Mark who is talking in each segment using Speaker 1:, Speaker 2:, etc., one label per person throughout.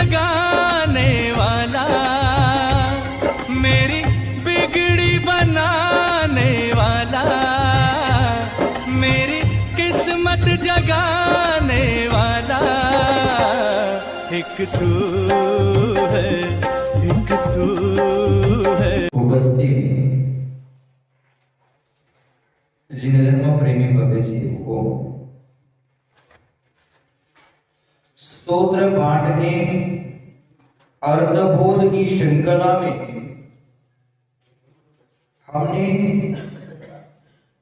Speaker 1: जगाने वाला, मेरी बिगड़ी बनाने वाला, मेरी किस्मत जगाने वाला, एक तू है, एक तू है।
Speaker 2: उपस्थित जिन धर्म प्रेमी भव्य जीव को स्तोत्र पाठ के अर्थबोध की श्रृंखला में हमने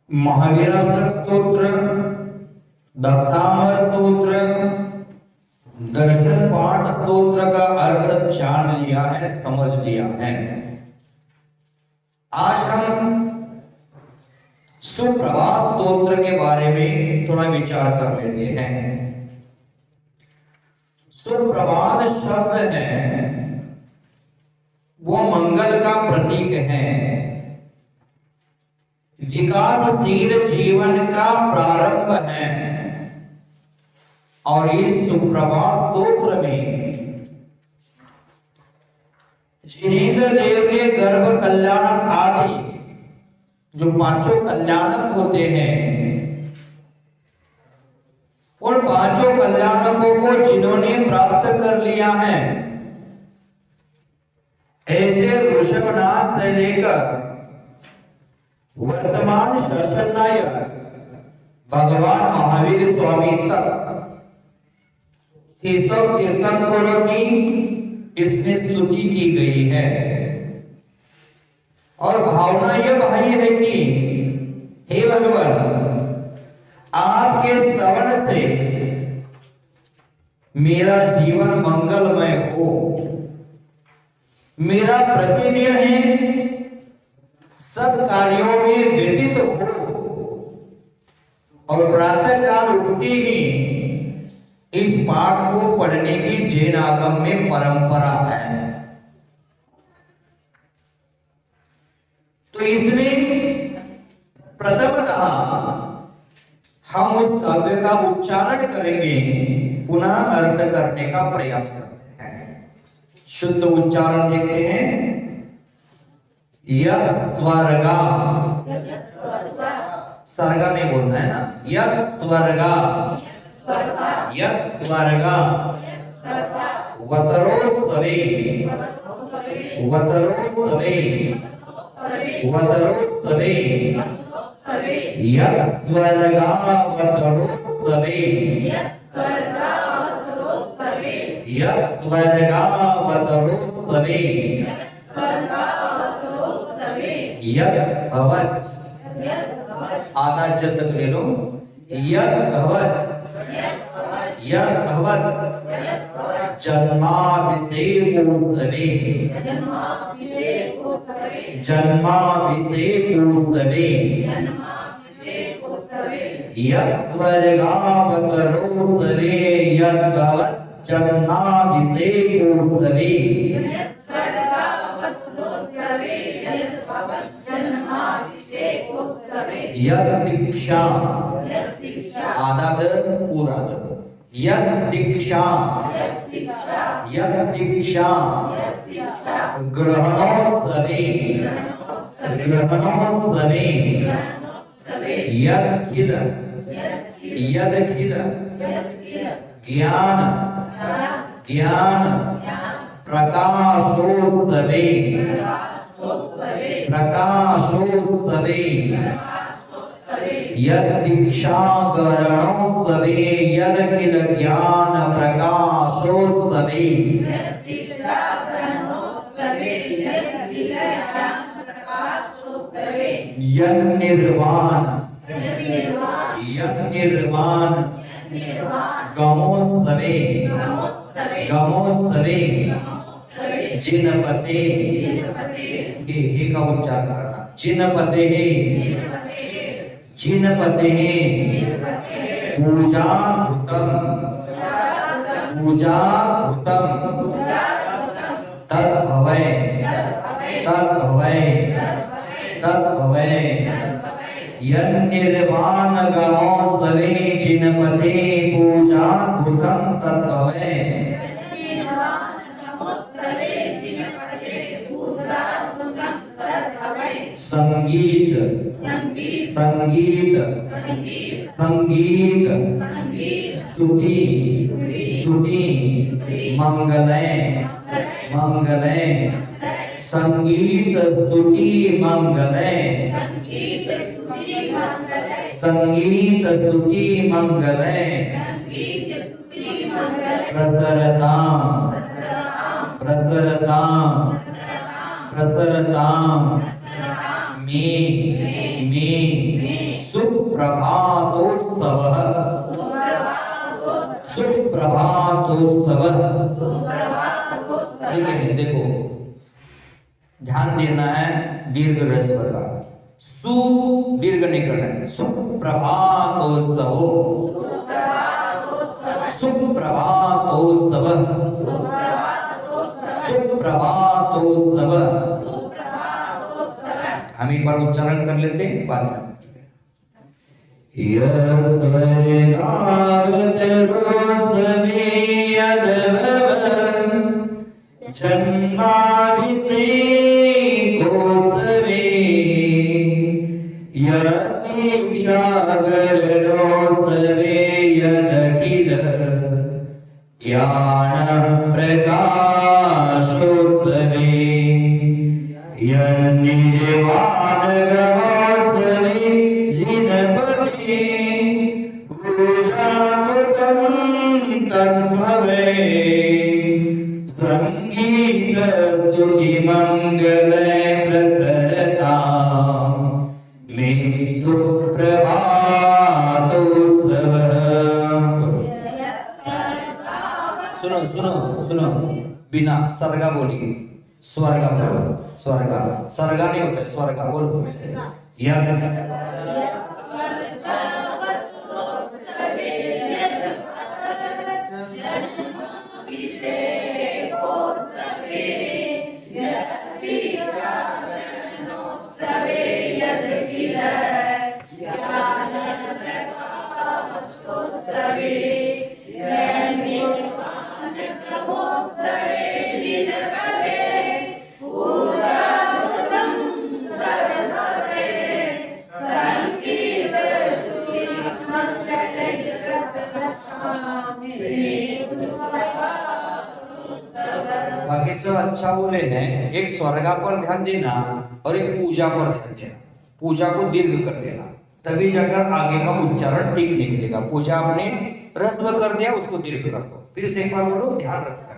Speaker 2: महावीराष्टक स्तोत्र, दत्तांबर स्तोत्र, दर्शन पाठ स्तोत्र का अर्थ जान लिया है, समझ लिया है। आज हम सुप्रभात स्तोत्र के बारे में थोड़ा विचार कर लेते हैं। सुप्रभात शब्द है वो मंगल का प्रतीक है, विकासशील जीवन का प्रारंभ है। और इस सुप्रभात स्तोत्र में जिनेंद्र देव के गर्भ कल्याणक आदि जो पांचों कल्याणक होते हैं, उन पांचों कल्याणकों को जिन्होंने प्राप्त कर लिया है, ऐसे ऋषभनाथ से लेकर वर्तमान शासन नायक भगवान महावीर स्वामी तक शीतव तीर्थंकरों की इसमें स्तुति की गई है। और भावना यह भाई है कि हे भगवान, आपके स्तवन से मेरा जीवन मंगलमय हो, मेरा प्रतिदिन है सब कार्यों में व्यतीत हो, और प्रातः काल उठते ही इस पाठ को पढ़ने की जैन आगम में परंपरा है। तो इसमें प्रथमतः हम उस काव्य का उच्चारण करेंगे, पुनः अर्थ करने का प्रयास करते हैं। शुद्ध उच्चारण देखते हैं। यत् स्वर्गा, सर्गा में बोलना है ना, यत् स्वर्गा, यत् स्वर्गा वतरोत्सवे, वतरोत्सवे, वतरोत्सवे, यत् स्वर्गा वतरोत्सवे, यत् स्वर्गा वतरोत्सवे, यत् भवत्, आधा जद तक ले लो, यत् भवत्, यत् भवत् जन्माभिषेकोत्सवे, जन्माभिषेकोत्सवे, यत् स्वर्गावतरोत्सवे, यत् भवत् जन्माभिषेकोत्सवे, यत् दीक्षा, आधा दर पूरा दर, यत् दीक्षा, यत् दीक्षा ग्रहणोत्सवे, ग्रहणोत्सवे, यत्खिल, यदखिल ज्ञान, ज्ञान प्रकाशोत्सवे, प्रकाशोत्सवे, यदीक्षाकरणोत्सवे, यदखिल ज्ञान प्रकाशोत्सवे, यन्निर्वाण, यन्निर्वाण गमोत्सवे, गमोत्सवे, जिनपते, हे का उच्चारण करना, जिनपते, जिनपते पूजा भूतम, पूजा भूतम तद्भवै, तद्भवै, तद्भवै, यन्निर्वाण गमोत्सवे जिनपते पूजा भूतम तद्भवै, संगीत संगीत संगीत स्तुति स्तुति मंगलय मंगलय संगीत स्तुति मंगलय संगीत स्तुति मंगलय प्रसरताम प्रसरताम प्रसरताम में सुप्रभातोत्सवः सुप्रभातोत्सवः। देखो ध्यान देना है दीर्घ ह्रस्व का, सु दीर्घ नहीं करना है। सुप्रभातोत्सव सुप्रभातोत्सव सुप्रभातोत्सव। हम एक बार उच्चारण कर लेते हैं बाद में। जन्माभिषेकोत्सवे यदीक्षागरणोत्सवे यदखिल ज्ञानप्रकाशोत्सवे यन्निर्वाणगमोत्सवे जिनपति पूजाकृतं तद्भवे संगीत स्तुति मंगलय प्रसरताम मे सुप्रभातोत्सव। सुनो सुनो सुनो, बिना सर्गा बोली, स्वर्गा बोलो, स्वर्गा सर्गा नहीं होता है, स्वर्गा बोलो वैसे। बाकी सब अच्छा बोले हैं। एक स्वर्गा पर ध्यान देना और एक पूजा पर ध्यान देना। पूजा को दीर्घ कर देना, तभी जाकर आगे का उच्चारण ठीक निकलेगा। पूजा आपने ह्रस्व कर दिया, उसको दीर्घ कर दो। फिर से एक बार बोलो, ध्यान रखकर।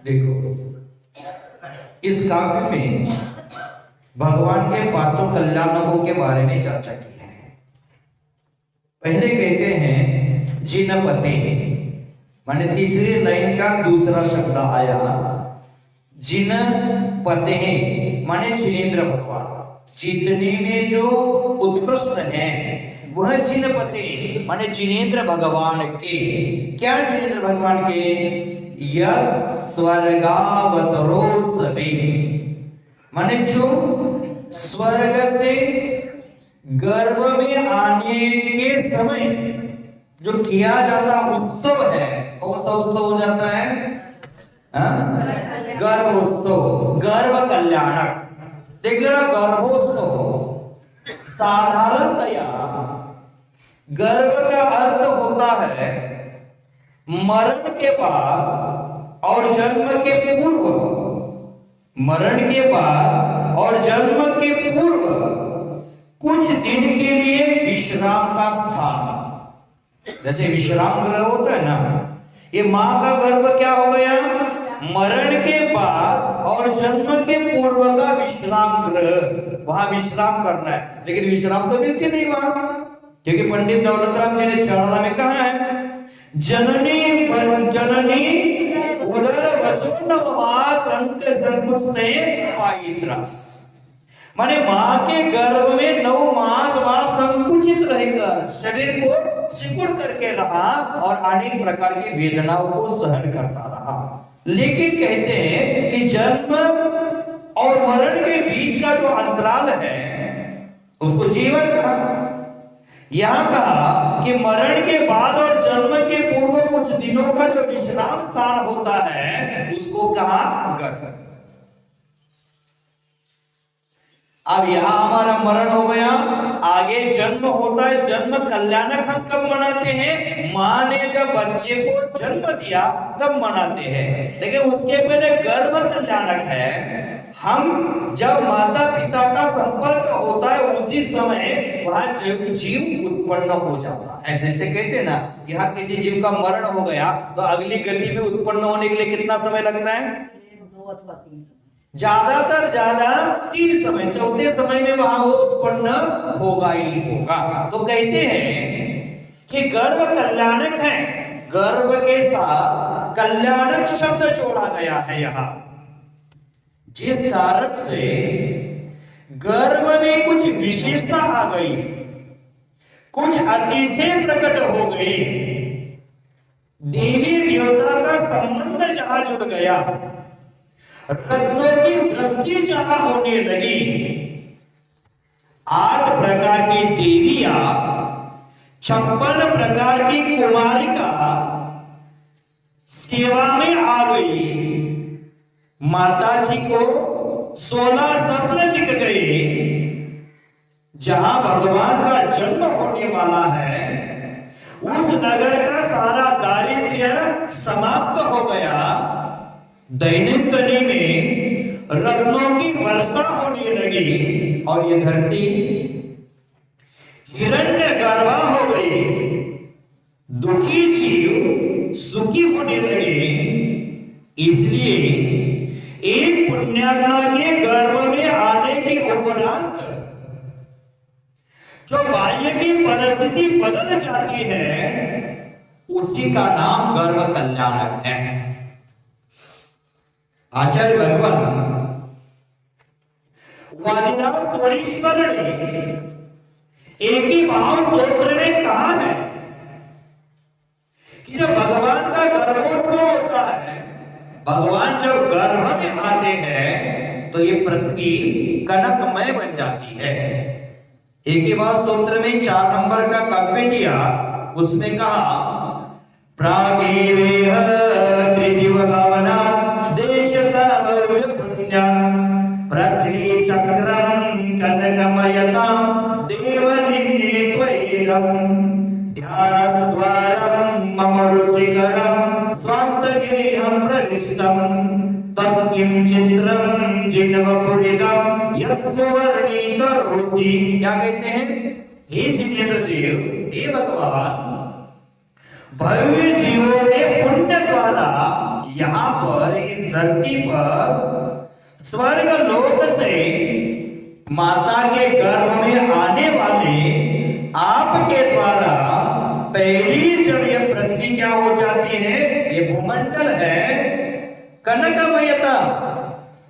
Speaker 2: देखो इस काव्य में भगवान के पांचों कल्याणकों के बारे में चर्चा की है। पहले कहते हैं जिनपते, माने तीसरी लाइन का दूसरा शब्द आया जिनपते, माने जिनेंद्र भगवान। जितने में जो उत्कृष्ट हैं वह जिनपते, माने जिनेंद्र भगवान के। क्या जिनेंद्र भगवान के? यत् स्वर्गावतरोत्सवे, माने जो स्वर्ग से गर्भ में आने के समय जो किया जाता उत्सव है, कौन सा उत्सव हो जाता है? गर्भोत्सव, गर्भ कल्याणक। देख लेना, गर्भोत्सव साधारणतया गर्भ का अर्थ होता है मरण के बाद और जन्म के पूर्व। मरण के बाद और जन्म के पूर्व कुछ दिन के लिए विश्राम का स्थान। जैसे विश्राम गृह होता है ना, ये मां का गर्भ क्या हो गया? मरण के बाद और जन्म के पूर्व का विश्राम गृह, वहां विश्राम करना है। लेकिन विश्राम तो मिलती नहीं वहां, क्योंकि पंडित दौलतराम जी ने छाड़ा में कहा है, जननी जननी उदर वसु नवमास अंक संकुचते पाइत्रस, माने मां के गर्भ में 9 मास वह संकुचित रहकर शरीर को सिकुड़ करके रहा और अनेक प्रकार की वेदनाओं को सहन करता रहा। लेकिन कहते हैं कि जन्म और मरण के बीच का जो अंतराल है उसको जीवन कहा। यहां कहा कि मरण के बाद और जन्म के पूर्व कुछ दिनों का जो विश्राम स्थान होता है उसको कहा गर्भ। अब यहां हमारा मरण हो गया, आगे जन्म होता है। जन्म कल्याणक हम कब मनाते हैं? मां ने जब बच्चे को जन्म दिया तब मनाते हैं। लेकिन उसके पहले गर्भ कल्याणक है। हम जब माता पिता का संपर्क होता है उसी समय वहां जीव उत्पन्न हो जाता है। जैसे कहते हैं ना, यहाँ किसी जीव का मरण हो गया तो अगली गति में उत्पन्न होने के लिए कितना समय लगता है?
Speaker 3: 2 अथवा 3 समय,
Speaker 2: ज्यादातर ज्यादा 3 समय, चौथे समय में वहां वो उत्पन्न होगा ही होगा। तो कहते हैं कि गर्भ कल्याणक है, गर्भ के साथ कल्याणक शब्द जोड़ा गया है यहाँ, जिस कारण से गर्भ में कुछ विशेषता आ गई, कुछ अतिशय प्रकट हो गई, देवी देवता का संबंध जहां जुड़ गया, रत्नों की दृष्टि जहां होने लगी, 8 प्रकार की देवियां, 56 प्रकार की कुमारिका सेवा में आ गई। माता जी को 16 स्वप्न दिख गए, जहां भगवान का जन्म होने वाला है उस नगर का सारा दारिद्र्य समाप्त हो गया। दैनिकनी में रत्नों की वर्षा होने लगी और ये धरती हिरण्य गर्भा हो गई। दुखी जीव सुखी होने लगे। इसलिए एक पुण्यात्मा के गर्भ में आने के उपरांत जो बाह्य की परिस्थिति बदल जाती है उसी का नाम गर्भ कल्याणक है। आचार्य भगवान वादिराज स्वरीश्वर ने एक ही भाव स्तोत्र में कहा है कि जब भगवान का गर्भोत्सव होता है, भगवान जब गर्भ में आते हैं तो ये पृथ्वी कनकमय बन जाती है। एक ही बात सूत्र में 4 नंबर का काव्य दिया, उसमें कहा प्रागेवेह त्रिदिव भावना देशता पुण्य पृथ्वी चक्रम कनकमयता देवलिंगे त्वयिदम ध्यानद्वारम मम रुचिकरम स्वान्तगेहं प्रविष्टम तत्किं चित्रं जिन्वपुरिदं यत्वर्णीकरोति। क्या कहते हैं? हे जिनेंद्र देव, हे भगवान, भव्य जीवों के पुण्य द्वारा यहाँ पर इस धरती पर स्वर्ग लोक से माता के गर्भ में आने वाले आपके द्वारा पहली जब ये पृथ्वी क्या हो जाती है, ये भूमंडल है, कनकमयता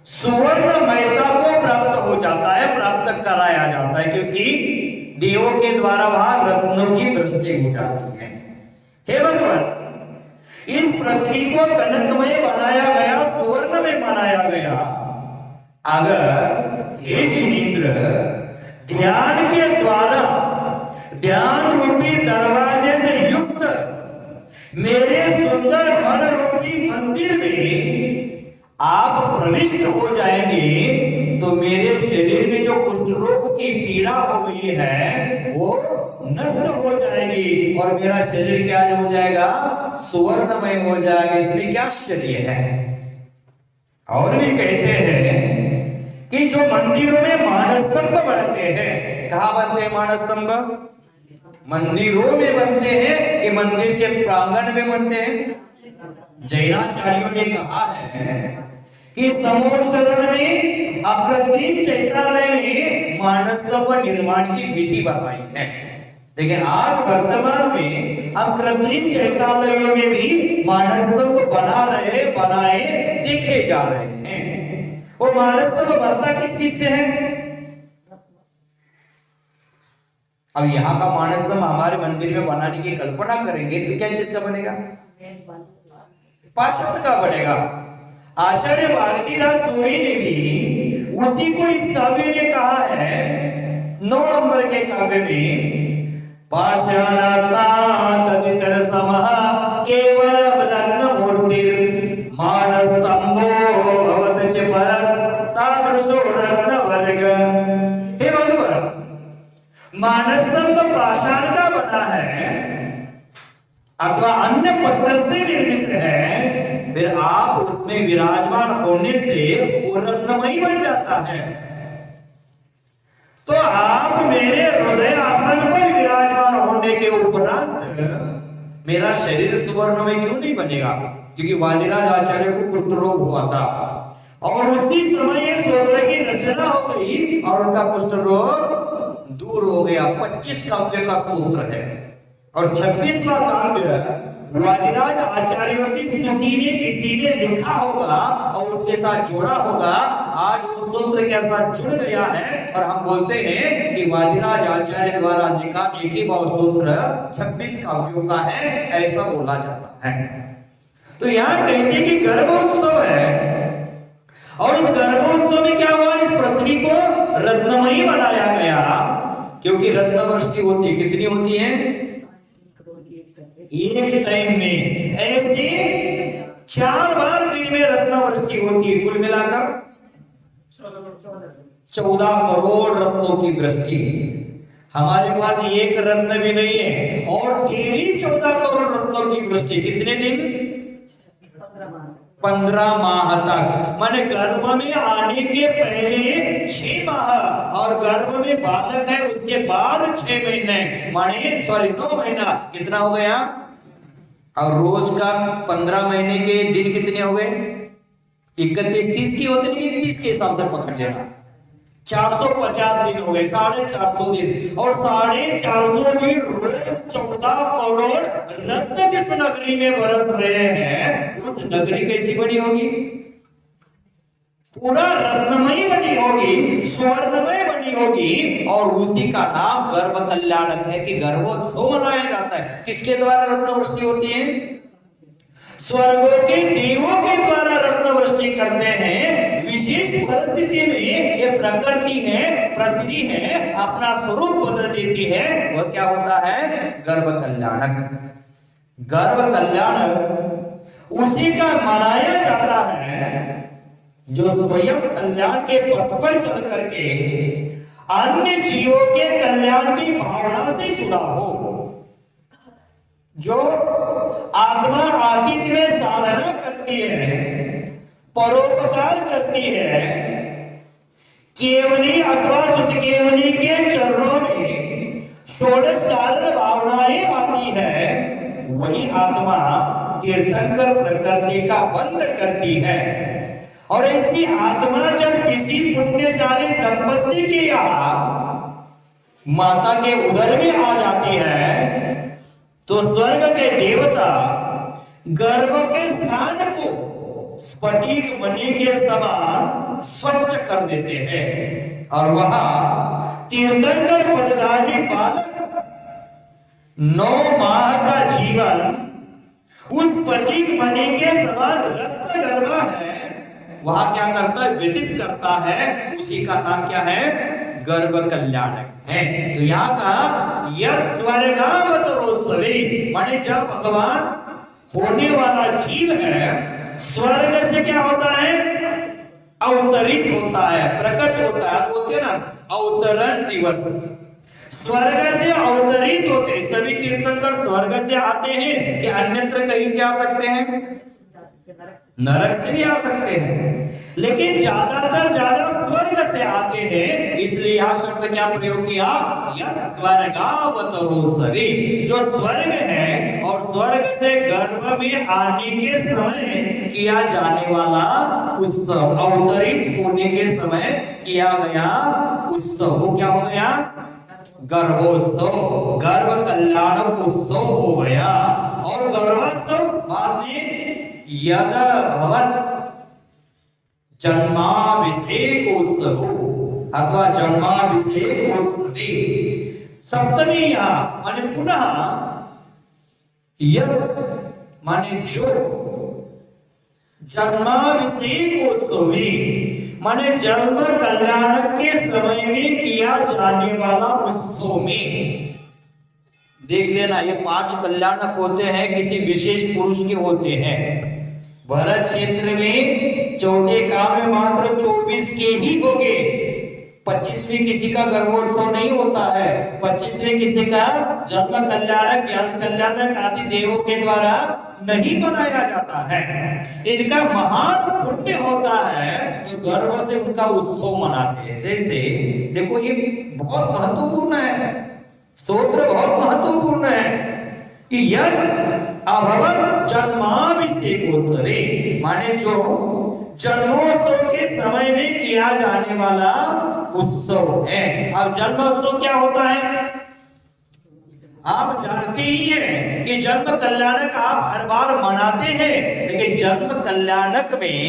Speaker 2: सुवर्णमयता को प्राप्त हो जाता है, प्राप्त कराया जाता है, क्योंकि देवों के द्वारा वहां रत्नों की वृष्टि हो जाती है। हे भगवान, इस पृथ्वी को कनकमय बनाया गया, सुवर्ण में बनाया गया। अगर हे जिनेंद्र ध्यान के द्वारा ध्यान रूपी दरवाजे से युक्त मेरे सुंदर मन रूपी मंदिर में आप प्रविष्ट हो जाएंगे तो मेरे शरीर में जो कुष्ठ रोग की पीड़ा हो गई है वो नष्ट हो जाएगी और मेरा शरीर क्या हो जाएगा, सुवर्णमय हो जाएगा। इसमें क्या आश्चर्य है। और भी कहते हैं कि जो मंदिरों में मानस्तंभ बनते हैं, कहाँ बनते हैं मानस्तंभ? मंदिरों में बनते हैं कि मंदिर के प्रांगण में बनते हैं? जैनाचार्यों ने कहा है कि समोशरण में अकृत्रिम चैत्रालय में मानसतंभ निर्माण की विधि बताई है, लेकिन आज वर्तमान में हम कृत्रिम चैत्रालयों में भी मानसतंभ बनाए देखे जा रहे हैं। वो मानसतंभ बनता किस चीज से है? अब यहाँ का मानसतंभ हमारे मंदिर में बनाने की कल्पना करेंगे तो क्या चीज का बनेगा? पाषाण का बनेगा। आचार्य भारतीराज सूरी ने भी उसी को इस काव्य में कहा है, 9 नंबर के काव्य में, पाषाणात्मा तदितर समः केवलं रत्नमूर्तिर् मानस्तंभो भवत च परस् तादृशो रत्नवर्ग। हे भगवान, मानस्तंभ पाषाण का बना है अथवा अन्य पत्थर से निर्मित है, फिर आप उसमें विराजमान होने से वो रत्नमयी बन जाता है। तो आप मेरे हृदय आसन पर विराजमान होने के उपरांत मेरा शरीर सुवर्णमय क्यों नहीं बनेगा? क्योंकि वादिराज आचार्य को कुष्ठ रोग हुआ था और उसी समय ये स्तोत्र की रचना हो गई और उनका कुष्ठ रोग दूर हो गया। 25 काव्य का स्तोत्र है और 26वां काव्य वादिराज आचार्यों की स्तुति में किसी ने लिखा होगा और उसके साथ जोड़ा होगा। आज वो स्तोत्र के साथ जुड़ गया है और हम बोलते हैं कि वादिराज आचार्य द्वारा लिखा एक ही स्तोत्र 26 काव्यों का है, ऐसा बोला जाता है। तो यहाँ कहते हैं कि गर्भोत्सव है और इस गर्भोत्सव में क्या हुआ? इस पृथ्वी को रत्नमयी बनाया गया, क्योंकि रत्नवृष्टि होती है। कितनी होती है? एक टाइम में ऐसे 4 बार दिन में रत्नवृष्टि होती है। कुल मिलाकर 14 करोड़ रत्नों की वृष्टि। हमारे पास एक रत्न भी नहीं है और डेली 14 करोड़ रत्नों की वृष्टि। कितने दिन? 15 माह तक। माने गर्भ में आने के पहले 6 माह और गर्भ में बालक है उसके बाद 6 महीने, माने 9 महीना। कितना हो गया? और रोज का 15 महीने के दिन कितने हो गए? 31, 30 की होते नहीं, 30 के हिसाब से पकड़ लेना। 450 दिन हो गए, 450 दिन। और 450 दिन रोज 14 करोड़ रत्न जिस नगरी में बरस रहे हैं, उस नगरी कैसी बनी होगी? पूरा रत्नमयी बनी होगी, स्वर्णमय बनी होगी। और उसी का नाम गर्भ कल्याणक है कि गर्भोत्सव मनाया जाता है। किसके द्वारा रत्नवृष्टि होती है? स्वर्गों के देवों के द्वारा रत्नवृष्टि करते हैं। विशेष परिस्थिति में ये प्रकृति है, पृथ्वी है, अपना स्वरूप बदल देती है। वह क्या होता है? गर्भ कल्याणक। गर्भ कल्याणक उसी का मनाया जाता है जो स्वयं कल्याण के पथ पर चल करके अन्य जीवों के कल्याण की भावना से जुड़ा हो, जो आत्मा आदित्य में साधना करती है, परोपकार करती है, केवली अथवा शुद्ध केवली के चरणों में षोडश कारण भावनाएं आती है, वही आत्मा तीर्थंकर प्रकृति का बंध करती है। और ऐसी आत्मा जब किसी पुण्यशाली दंपति के यहाँ माता के उदर में आ जाती है तो स्वर्ग के देवता गर्भ के स्थान को स्फटिक मणि के समान स्वच्छ कर देते हैं और वहां तीर्थंकर पदधारी बालक 9 माह का जीवन उस स्फटिक मणि के समान रत्न गर्भा है, वहां क्या करता है? व्यतीत करता है। उसी का नाम क्या है? गर्भ कल्याणक है। तो यहाँ का यद स्वर्गावतरोत्सवे, माने जब भगवान होने वाला जीव है स्वर्ग से क्या होता है? अवतरित होता है, प्रकट होता है। बोलते हैं ना अवतरण दिवस। स्वर्ग से अवतरित होते। सभी तीर्थंकर स्वर्ग से आते हैं कि अन्यत्र कहीं से आ सकते हैं? नरक से भी आ सकते हैं, लेकिन ज्यादा स्वर्ग से आते हैं। इसलिए यह शब्द क्या प्रयोग किया, यत् स्वर्गावतरोत्सवी, जो स्वर्ग है और स्वर्ग से गर्भ में आने के समय किया जाने वाला उत्सव, अवतरित होने के समय किया गया उत्सव, वो क्या हो गया, गर्भोत्सव, गर्भ कल्याण उत्सव हो गया। और गर्भोत्सव बाद में यद भवत जन्माभिषेक उत्सव अथवा जन्माभिषेक उत्सवी, सप्तमी यहाँ माने पुनः, यद माने जो, जन्माभिषेक उत्सवी माने जन्म कल्याण के समय में किया जाने वाला उत्सव में। देख लेना, ये 5 कल्याणक होते हैं, किसी विशेष पुरुष के होते हैं। भरत क्षेत्र में चौथे काल में मात्र 24 के ही होंगे। 25वें किसी का गर्भोत्सव नहीं होता है। 25वें किसी का जन्म कल्याणक, ज्ञान कल्याणक आदि देवों के द्वारा नहीं मनाया जाता है। इनका महान पुण्य होता है तो गर्व से उनका उत्सव मनाते हैं। जैसे देखो, ये बहुत महत्वपूर्ण है, स्तोत्र बहुत महत्वपूर्ण है कि यद अभवत जन्माभिषेकोत्सवे, माने जो जन्मोत्सव के समय में किया जाने वाला उत्सव है। अब जन्मोत्सव क्या होता है, आप जानते ही हैं कि जन्म कल्याणक आप हर बार मनाते हैं, लेकिन जन्म कल्याणक में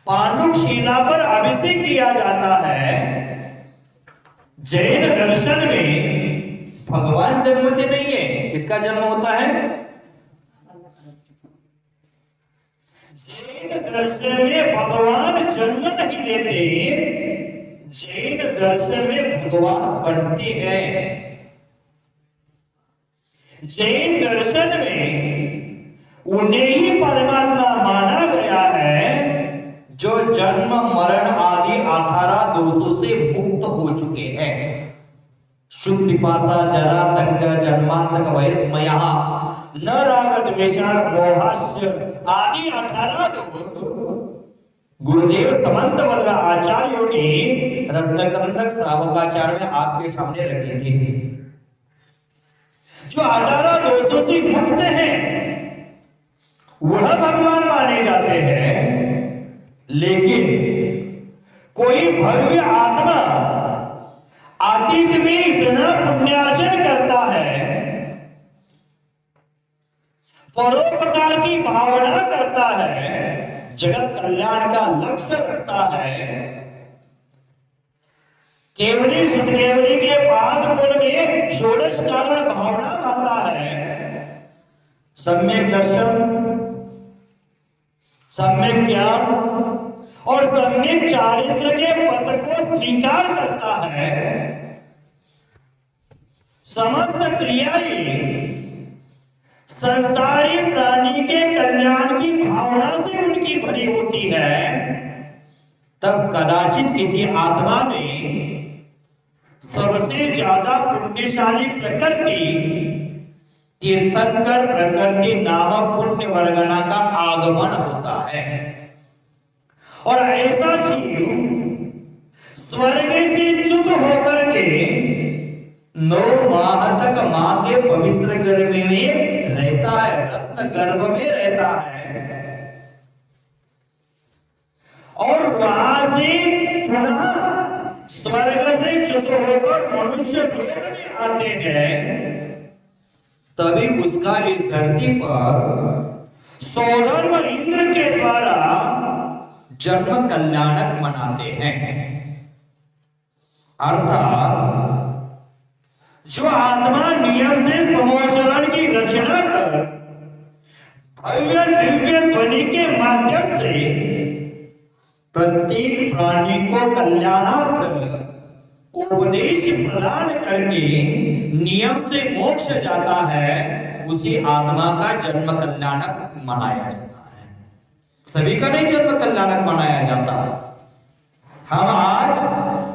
Speaker 2: पांडुक शिला पर अभिषेक किया जाता है। जैन दर्शन में भगवान जन्मते नहीं है, किसका जन्म होता है, जैन दर्शन में भगवान जन्म नहीं लेते, जैन दर्शन में भगवान बनते हैं। जैन दर्शन में उन्हें ही परमात्मा माना गया है जो जन्म मरण आदि 18 दोषों से मुक्त हो चुके हैं। शुद्ध पिपासा जरा तंक जन्मांतक वयस्मया न राग द्वेष मोहास्य आदि 18 दोष गुरुदेव समंत वल्लभ आचार्यों ने रत्नकरंदक श्रावकाचार्य में आपके सामने रखे थे। जो 18 दोषों से मुक्त हैं वह भगवान माने जाते हैं, लेकिन कोई भव्य आत्मा अतीत में इतना पुण्यार्जन करता है, परोपकार की भावना करता है, जगत कल्याण का लक्ष्य रखता है, केवली सुध केवली के पाद मूल में षोडश कारण भावना पाता है, सम्यक दर्शन, सम्यक ज्ञान और सम्यक चारित्र के पद को स्वीकार करता है। समस्त क्रियाएं संसारी प्राणी के कल्याण की भावना से उनकी भरी होती है, तब कदाचित किसी आत्मा ने सबसे ज्यादा पुण्यशाली प्रकृति तीर्थंकर प्रकृति नामक पुण्य वर्गना का आगमन होता है। और ऐसा जीव स्वर्ग से च्युत होकर के 9 माह तक मां के पवित्र गर्भ में रहता है, रत्न गर्भ में रहता है, और वहां से पुनः स्वर्ग से च्युत होकर मनुष्य लोक में आते हैं। तभी उसका इस धरती पर सौधर्म इंद्र के द्वारा जन्म कल्याणक मनाते हैं। अर्थात जो आत्मा नियम से समोचरण की रचना कर भव्य दिव्य ध्वनि के माध्यम से प्रत्येक प्राणी को कल्याणार्थ उपदेश प्रदान करके नियम से मोक्ष जाता है, उसी आत्मा का जन्म कल्याणक मनाया जाता है। सभी का नहीं जन्म कल्याणक मनाया जाता। हम आज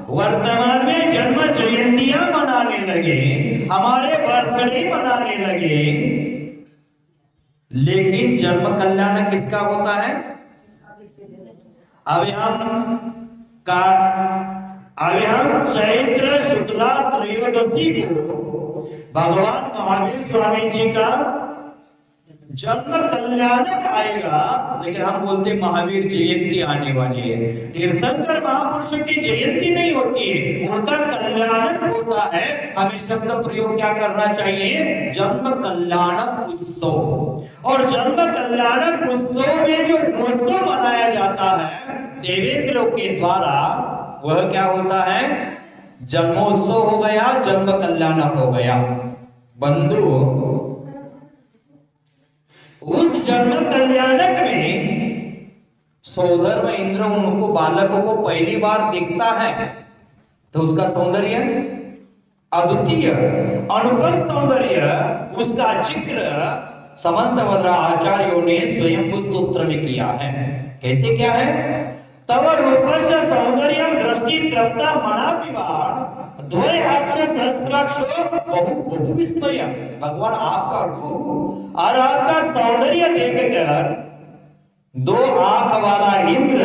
Speaker 2: वर्तमान में जन्म जयंतियां मनाने लगे, हमारे बर्थडे मनाने लगे, लेकिन जन्म कल्याणक किसका होता है? अब हम चैत्र शुक्ला त्रयोदशी को भगवान महावीर स्वामी जी का जन्म कल्याणक आएगा, लेकिन हम बोलते महावीर जयंती आने वाली है। तीर्थंकर महापुरुषों की जयंती नहीं होती, उनका कल्याणक होता है। हमें शब्द प्रयोग क्या करना चाहिए? जन्म कल्याणक उत्सव। और जन्म कल्याणक उत्सव में जो महोत्सव मनाया जाता है देवेंद्रों के द्वारा, वह क्या होता है? जन्मोत्सव हो गया, जन्म कल्याणक हो गया। बंधु, उस जन्म कल्याणक में सौधर्म इंद्र उनको बालकों को पहली बार देखता है, तो उसका सौंदर्य अद्वितीय अनुपम सौंदर्य, उसका जिक्र समंतभद्र आचार्यों ने स्वयं स्तोत्र में किया है। कहते क्या है? तव रूपस्य सौंदर्यम दृष्टि तृप्ता मना विवाह द्वयाक्ष सहस्राक्ष बहु बहु विस्मय। भगवान आपका रूप और आपका सौंदर्य देखकर दो आंख वाला इंद्र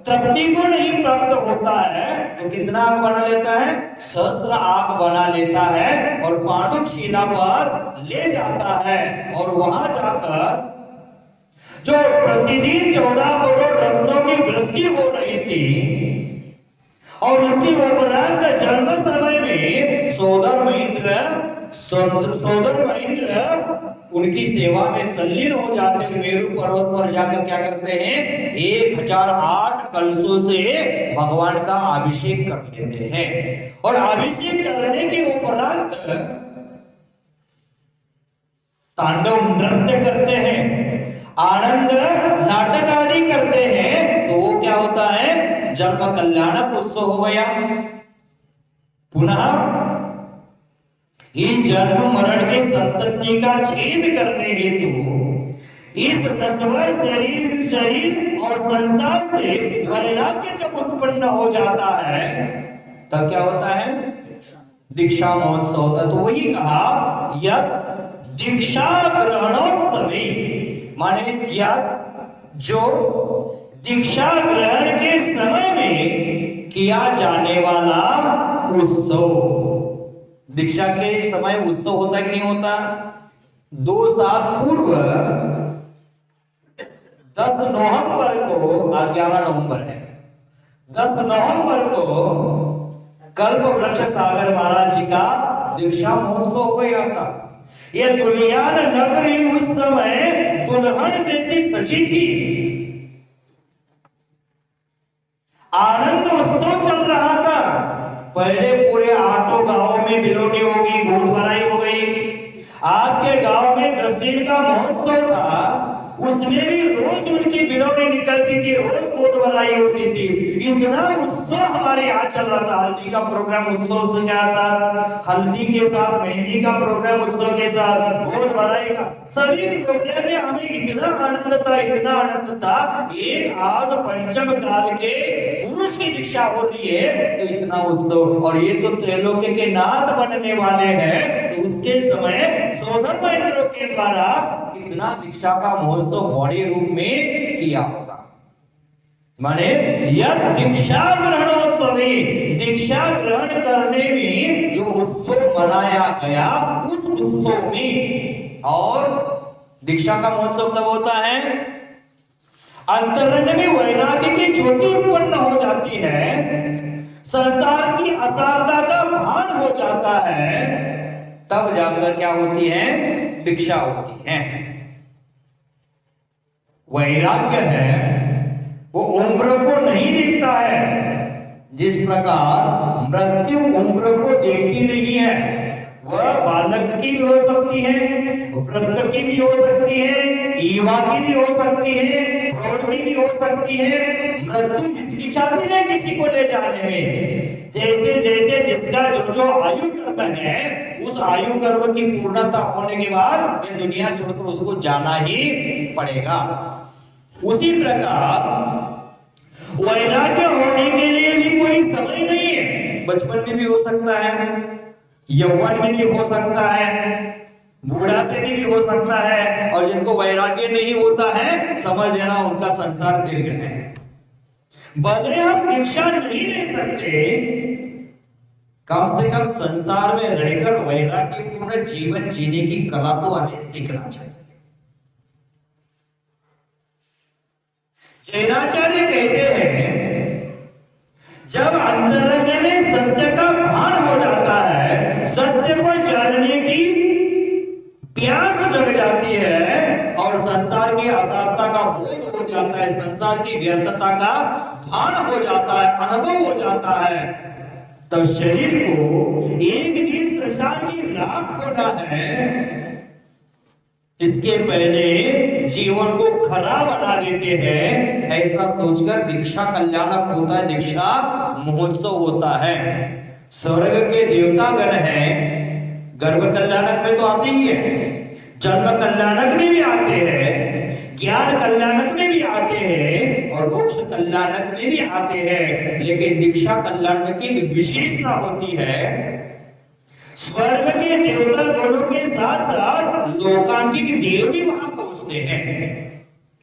Speaker 2: तृप्ति को नहीं प्राप्त होता है, तो कितना आंख बना लेता है? सहस्र आंख बना लेता है और पांडुक शिला पर ले जाता है। और वहां जाकर जो प्रतिदिन 14 करोड़ रत्नों की वृष्टि हो रही थी, और उसके उपरांत जन्म समय में सोदर महेंद्र उनकी सेवा में तल्लीन हो जाते हैं। मेरु पर्वत पर जाकर क्या करते हैं? 1008 कलशों से भगवान का अभिषेक कर लेते हैं। और अभिषेक करने के उपरांत तांडव नृत्य करते हैं, आनंद नाटक आदि करते हैं। तो वो क्या होता है? जन्म कल्याणक उत्सव हो गया। पुनः इस जन्म मरण की संतति का छेद करने हेतु इस नश्वर शरीर और संसार से वैराग्य जब उत्पन्न हो जाता है, तब क्या होता है? दीक्षा महोत्सव होता है। तो वही कहा यद दीक्षा ग्रहणोत्सवे, माने यद जो दीक्षा ग्रहण के समय में किया जाने वाला उत्सव। दीक्षा के समय उत्सव होता है कि नहीं होता? 2 साल पूर्व 10 नवंबर को, आज 11 नवंबर है, 10 नवंबर को कल्प वृक्ष सागर महाराज जी का दीक्षा महोत्सव हो गया था। यह दुलियान नगरी उस समय दुल्हन जैसी सजी थी। आनंद उत्सव चल रहा था। पहले पूरे 8 गांवों में बिलोनी होगी, गोद भराई हो गई। आपके गांव में 10 दिन का महोत्सव था, उसमें भी रोज उनकी बिलोनी निकलती थी, रोज गोद भराई होती थी। इतना उत्सव हमारे यहाँ चल रहा था। हल्दी का प्रोग्राम उत्सव के साथ, हल्दी के साथ मेहंदी का प्रोग्राम उत्सव के साथ, गोद भराई का, सभी प्रोग्राम में हमें इतना आनंद था, इतना आनंद था। एक आज पंचम काल के पुरुष की दीक्षा हो रही है, तो इतना उत्सव। और ये तो त्रैलोक्य के नाथ बनने वाले हैं, तो उसके समय सोधर महेंद्रों के द्वारा इतना दीक्षा का महोत्सव बड़े रूप में किया होगा। माने यद दीक्षा ग्रहणोत्सव, दीक्षा ग्रहण करने में जो उत्सव मनाया गया, उस उत्सव में। और दीक्षा का महोत्सव कब होता है? अंतरंग में वैराग्य की ज्योति उत्पन्न हो जाती है, संसार की असारता का भान हो जाता है, तब जाकर क्या होती है? दीक्षा होती है। वैराग्य है वो उम्र को नहीं देखता है। जिस प्रकार मृत्यु उम्र को देखती नहीं है, वह बालक की भी हो सकती है, वृद्ध की भी हो सकती है, युवा की भी हो सकती है, प्रौढ़ की भी हो सकती है। मृत्यु हिचकिचाती नहीं किसी को ले जाने में। जैसे जैसे जिसका जो आयु कर्म है, उस आयु कर्म की पूर्णता होने के बाद ये दुनिया छोड़कर उसको जाना ही पड़ेगा। उसी प्रकार वैराग्य होने के लिए भी कोई समय नहीं है। बचपन में भी हो सकता है, यौवन में भी हो सकता है, बुढ़ापे में भी हो सकता है, और जिनको वैराग्य नहीं होता है समझ लेना उनका संसार दीर्घ है। भले हम दीक्षा नहीं ले सकते, कम से कम संसार में रहकर वैराग्यपूर्ण जीवन जीने की कला तो हमें सीखना चाहिए। जैनाचार्य कहते हैं जब अंतरंग में सत्य का भान हो जाता है, सत्य को जानने की प्यास जग जाती है और संसार की असारता का बोध हो जाता है, संसार की व्यर्थता का भान हो जाता है, अनुभव हो जाता है, तब शरीर को एक दिन संसार की राख होना है, इसके पहले जीवन को खरा बना देते हैं। ऐसा सोचकर दीक्षा कल्याणक होता है, दीक्षा महोत्सव होता है। स्वर्ग के देवता गण हैं, गर्भ कल्याणक में तो आते ही है, जन्म कल्याणक में भी आते हैं, ज्ञान कल्याणक में भी आते हैं और मोक्ष कल्याणक में भी आते हैं। लेकिन दीक्षा कल्याणक की एक विशेषता होती है, स्वर्ग के देवता गणों के साथ साथ लोकांकिक देव भी वहां पहुंचते हैं।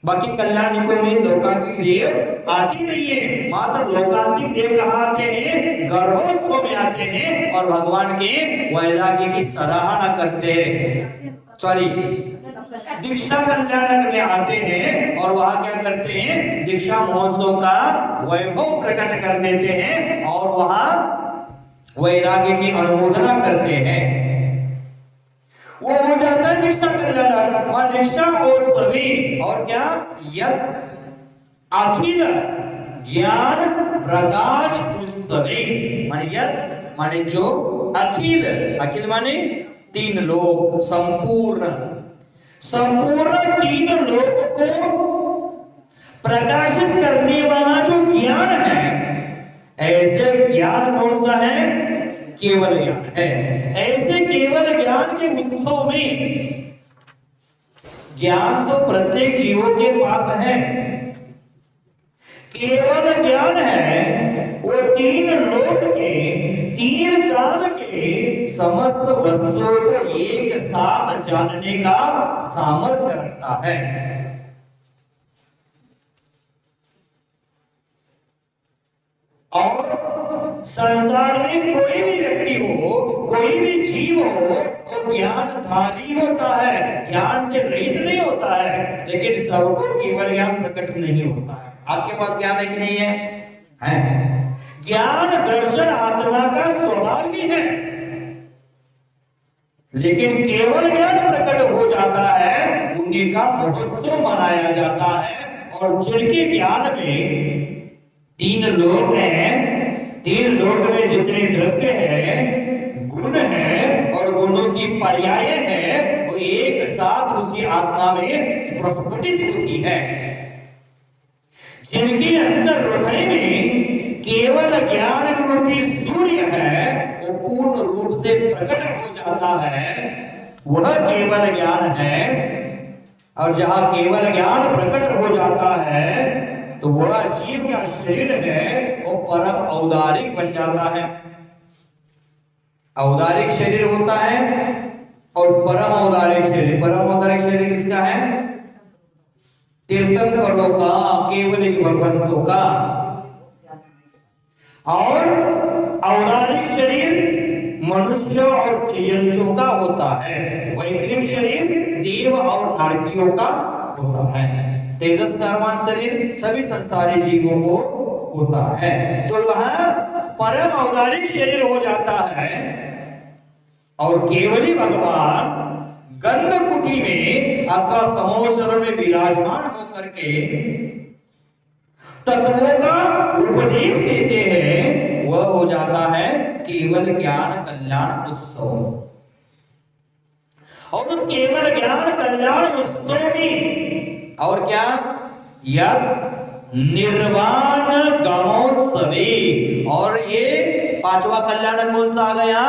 Speaker 2: बाकी कल्याणिकों में लोकांकिक देव आते नहीं है, मात्र लोकांतिक देव कहाँ आते हैं? गर्भोत्सव में आते हैं और भगवान के वैराग्य की सराहना करते हैं, सॉरी दीक्षा कल्याणक में आते हैं और वहां क्या करते हैं? दीक्षा महोत्सव का वैभव प्रकट कर देते हैं और वहां वैराग्य की अनुमोदना करते हैं। वो हो जाता है दीक्षा कल्याणक, वहां दीक्षा और सभी और क्या यत अखिल ज्ञान प्रकाश उत्सवे, माने यत माने जो, अखिल अखिल माने तीन लोक, संपूर्ण संपूर्ण तीन लोक को प्रकाशित करने वाला जो ज्ञान है, ऐसे ज्ञान कौन सा है? केवल ज्ञान है। ऐसे केवल ज्ञान के उत्सव में ज्ञान तो प्रत्येक जीवों के पास है, केवल ज्ञान है वो तीन लोक के, तीन काल के समस्त वस्तुओं को एक साथ जानने का सामर्थ्य रखता है। और संसार में कोई भी व्यक्ति हो, कोई भी जीव हो, वो ज्ञानधारी होता है, ज्ञान से रहित नहीं होता है। लेकिन सबको केवल ज्ञान प्रकट नहीं होता है। आपके पास ज्ञान है कि नहीं है? है। ज्ञान दर्शन आत्मा का स्वभाव ही है, लेकिन केवल ज्ञान प्रकट हो जाता है, उन्हीं का महोत्सव मनाया जाता है। और जिनके ज्ञान में तीन लोक हैं, तीन लोक में जितने द्रव्य है, गुण है और गुणों की पर्याय है, वो एक साथ उसी आत्मा में प्रस्फुटित होती है। जिनके अंतर हृदय में केवल ज्ञान रूपी सूर्य है, वो पूर्ण रूप से प्रकट हो जाता है, वह केवल ज्ञान है। और जहां केवल ज्ञान प्रकट हो जाता है तो वह जीव का शरीर है वो परम औदारिक बन जाता है। औदारिक शरीर होता है और परम औदारिक शरीर, परम औदारिक शरीर किसका है? तीर्थंकरों का, केवल भगवंतों का। और औदारिक शरीर मनुष्य और त्रियंचों का होता है, वैकृत शरीर देव और नारकियों का होता है। तेजस्कारवान शरीर सभी संसारी जीवों को होता है। तो वहां परम औदारिक शरीर हो जाता है और केवली भगवान गंधकुटी में अथवा समोसर में विराजमान होकर के तत्वों का उपदेश देते हैं। वह हो जाता है केवल ज्ञान कल्याण उत्सव। और उस केवल ज्ञान कल्याण उत्सव में और क्या? यद निर्वाण गमोत्सवे, और ये पांचवा कल्याण कौन सा आ गया?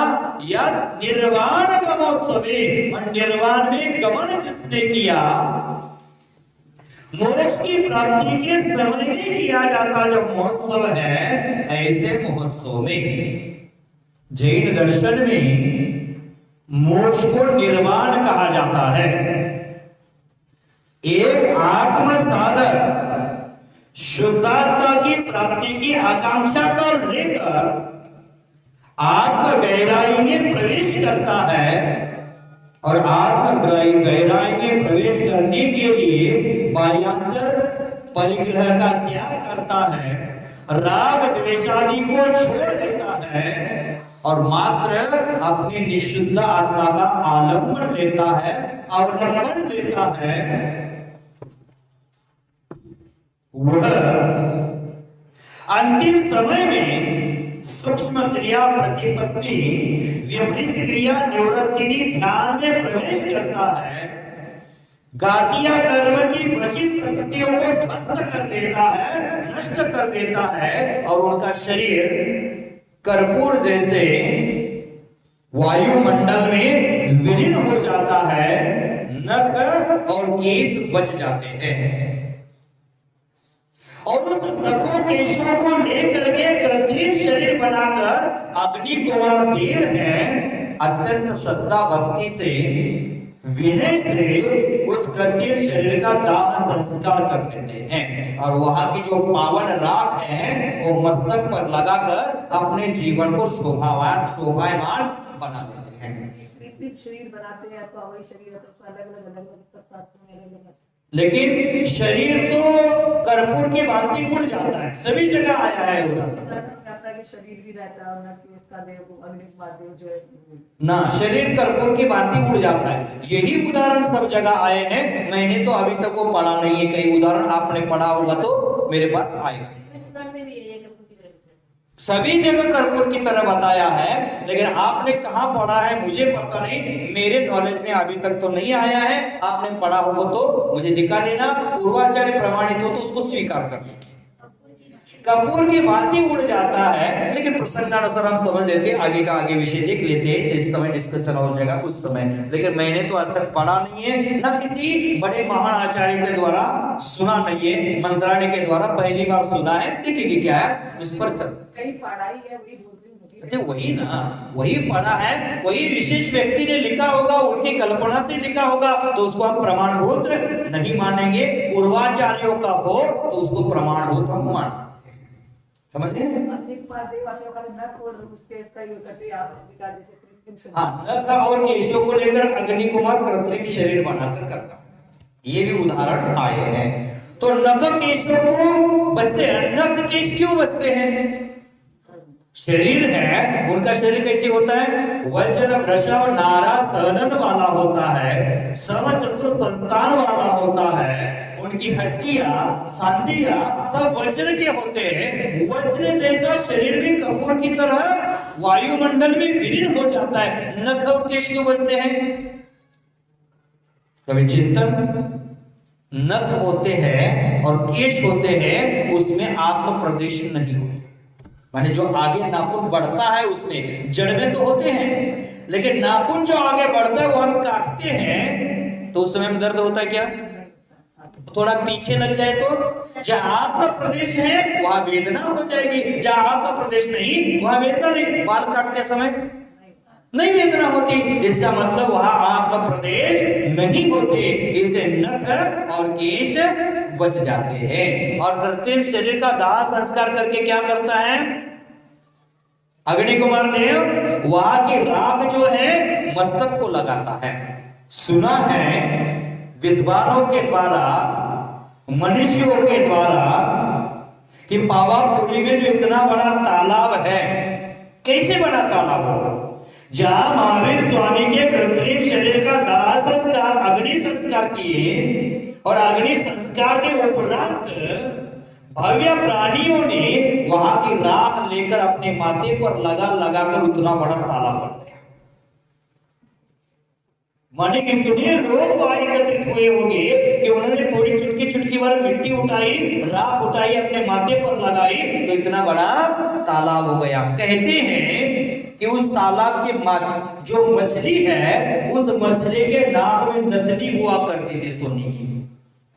Speaker 2: यद निर्वाण गमोत्सवे, और निर्वाण में गमन जिसने किया, मोक्ष की प्राप्ति के समय में किया जाता जो महोत्सव है, ऐसे महोत्सव में जैन दर्शन में मोक्ष को निर्वाण कहा जाता है। एक आत्म साधक शुद्धात्मा की प्राप्ति की आकांक्षा को लेकर आत्म गहराई में प्रवेश करता है और आत्म गहराई में प्रवेश करने के लिए बाह्यांतर परिग्रह का त्याग करता है, राग द्वेषादि को छोड़ देता है और मात्र अपनी निशुद्ध आत्मा का आलंबन लेता है, अवलंबन लेता है। वह अंतिम समय में सूक्ष्म क्रिया प्रतिपत्ति विपरीत क्रिया निवृत्तिनी ध्यान में प्रवेश करता है, गातिया कर्म की बची प्रकृतियों को ध्वस्त कर देता है, नष्ट कर देता है और उनका शरीर कर्पूर जैसे वायुमंडल में विलीन हो जाता है, नख और केश बच जाते हैं। और उस नखों केशों को लेकर के कृत्रिम शरीर बनाकर अग्नि कुमार देव है अत्यंत श्रद्धा भक्ति से विनय से उस कृत्रिम शरीर का दाह संस्कार कर लेते हैं और वहां की जो पावन राख है वो मस्तक पर लगाकर अपने जीवन को शोभायमान बना देते हैं।
Speaker 3: कृत्रिम शरीर बनाते हैं तो वही शरीर है तो उसमें अलग-अलग सब शास्त्रों में अलग-अलग,
Speaker 2: लेकिन शरीर तो कर्पूर की भांति उड़ जाता है, सभी जगह आया है उधर
Speaker 3: कि शरीर भी रहता है और न कि उसका देव अग्निकुमार देव जो है
Speaker 2: ना, शरीर कर्पूर की भांति उड़ जाता है। यही उदाहरण सब जगह आए हैं। मैंने तो अभी तक वो पढ़ा नहीं है, कई उदाहरण आपने पढ़ा होगा तो मेरे पास आएगा। सभी जगह कर्पूर की तरह बताया है, लेकिन आपने कहां पढ़ा है मुझे पता नहीं, मेरे नॉलेज में अभी तक तो नहीं आया है। आपने पढ़ा होगा तो मुझे दिखा देना, पूर्वाचार्य प्रमाणित हो तो उसको स्वीकार कर लीजिए। कपूर की भांति उड़ जाता है, लेकिन प्रसंगानुसार हम समझ लेते हैं, आगे का आगे विषय देख लेते हैं, जिस समय डिस्कशन हो जाएगा उस समय। लेकिन मैंने तो आज तक पढ़ा नहीं है, ना किसी बड़े महान आचार्य के द्वारा सुना नहीं है, मंत्रालय के द्वारा पहली बार सुना है। देखिए क्या है उस पर
Speaker 3: कहीं पढ़ाई है वही बोल
Speaker 2: वही ना, वही पढ़ा है, कोई विशेष व्यक्ति ने लिखा होगा, उनकी कल्पना से लिखा होगा तो उसको हम प्रमाणभूत नहीं मानेंगे। पूर्वाचार्यों का हो तो उसको प्रमाणभूत हम मान सकते हैं। समझ गए? हाँ, नख और केशों को लेकर अग्नि कुमार कृत्रिम शरीर बनाकर करता है। ये भी उदाहरण आए हैं। तो नख केशों को बचते हैं। नख केश क्यों बचते हैं? शरीर है, उनका शरीर कैसे होता है? वज्र वृषभ नारा सहनन वाला होता है, समचतुर संतान वाला होता है, उनकी हड्डियां सांधियां सब वज्र के होते हैं। वज्र जैसा शरीर भी कपूर की तरह वायुमंडल में विलीन हो जाता है। नख और केश क्यों बचते हैं? कभी चिंतन। नख होते हैं और केश होते हैं, उसमें आत्म प्रदेश नहीं होते, माने जो आगे नाखून बढ़ता है उसमें जड़ में तो होते हैं, लेकिन नाखून जो आगे बढ़ता है वो हम काटते हैं तो उस समय में दर्द होता है क्या? थोड़ा पीछे लग जाए तो जहां आत्म प्रदेश है वहां वेदना हो जाएगी, जहां आत्म प्रदेश नहीं वहां वेदना नहीं। बाल काटते समय नहीं वेदना होती, इसका मतलब वहां आत्म प्रदेश नहीं होते, इसलिए नख और केश बच जाते हैं। और कृत्रिम शरीर का दाह संस्कार करके क्या करता है अग्नि कुमार देव? वहां की राख जो है मस्तक को लगाता है। सुना है विद्वानों के द्वारा, मनुष्यों के द्वारा कि पावापुरी में जो इतना बड़ा तालाब है, कैसे बना तालाब हो? जहां महावीर स्वामी के कृत्रिम शरीर का दाह संस्कार अग्नि संस्कार किए और अग्नि संस्कार के उपरांत भव्य प्राणियों ने वहां की राख लेकर अपने माथे पर लगाकर उतना बड़ा तालाब बन गया। माने कितने लोग वहां एकत्रित हुए होंगे कि उन्होंने थोड़ी चुटकी भर मिट्टी उठाई, राख उठाई, अपने माथे पर लगाई तो इतना बड़ा तालाब हो गया। कहते हैं कि उस तालाब के जो मछली है, उस मछली के नाक में नथनी हुआ करती थी सोने की।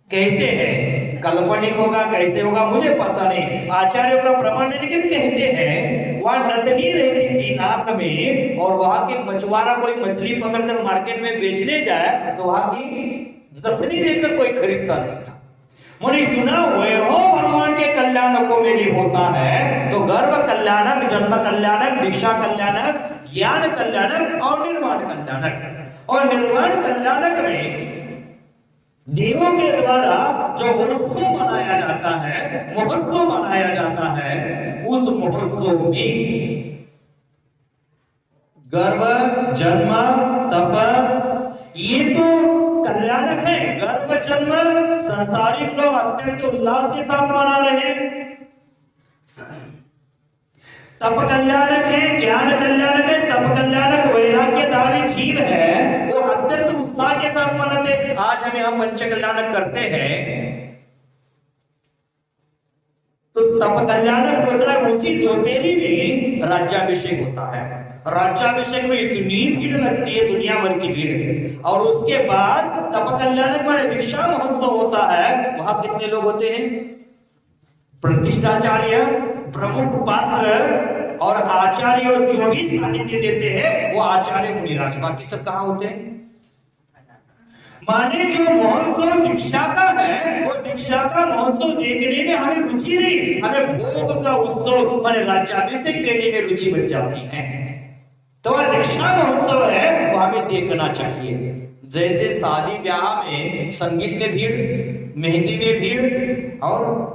Speaker 2: कहते हैं, काल्पनिक होगा कैसे होगा मुझे पता नहीं, आचार्यों का प्रमाण नहीं, लेकिन कहते हैं वहां नतनी रहती थी नाक में, और वहां के मछुआरा कोई मछली पकड़कर मार्केट में बेचने जाए तो वहां की नथनी देकर कोई खरीदता नहीं था। मन इतना वैभव भगवान के कल्याणकों में भी होता है, तो गर्भ कल्याणक, जन्म कल्याणक, दीक्षा कल्याणक, ज्ञान कल्याणक और निर्वाण कल्याणक। और निर्वाण कल्याणक में देवों के द्वारा जो महोत्सव मनाया जाता है, महोत्सव मनाया जाता है, उस महोत्सव में गर्भ, जन्म, तप ये तो कल्याणक है। गर्भ जन्म संसारिक लोग अत्यंत उल्लास के साथ मना रहे हैं, तप कल्याणक है, ज्ञान कल्याणक है, तप कल्याणक वैराग्यधारी जीव है, वो अत्यंत उत्साह के साथ मनाते। आज हम यहाँ पंच कल्याणक करते हैं, तो तप कल्याणक होता है उसी दोपहरी में राज्याभिषेक होता है। राज्याभिषेक में इतनी भीड़ लगती है, दुनिया भर की भीड़, और उसके बाद तप कल्याणक में दीक्षा महोत्सव होता है। वहां कितने लोग होते हैं? प्रतिष्ठाचार्य, प्रमुख पात्र और आचार्य जो भी सानिध्य देते हैं वो आचार्य मुनिराज, बाकी सब कहां होते हैं? माने जो महोत्सव दीक्षा का है, वो दीक्षा का महोत्सव देखने में हमें रुचि नहीं, हमें भोग का उत्सव माने राज्याभिषेक देने में रुचि बन जाती है। तो वह दीक्षा महोत्सव है, वो हमें देखना चाहिए। जैसे शादी ब्याह में संगीत में भीड़, मेहंदी में भीड़, और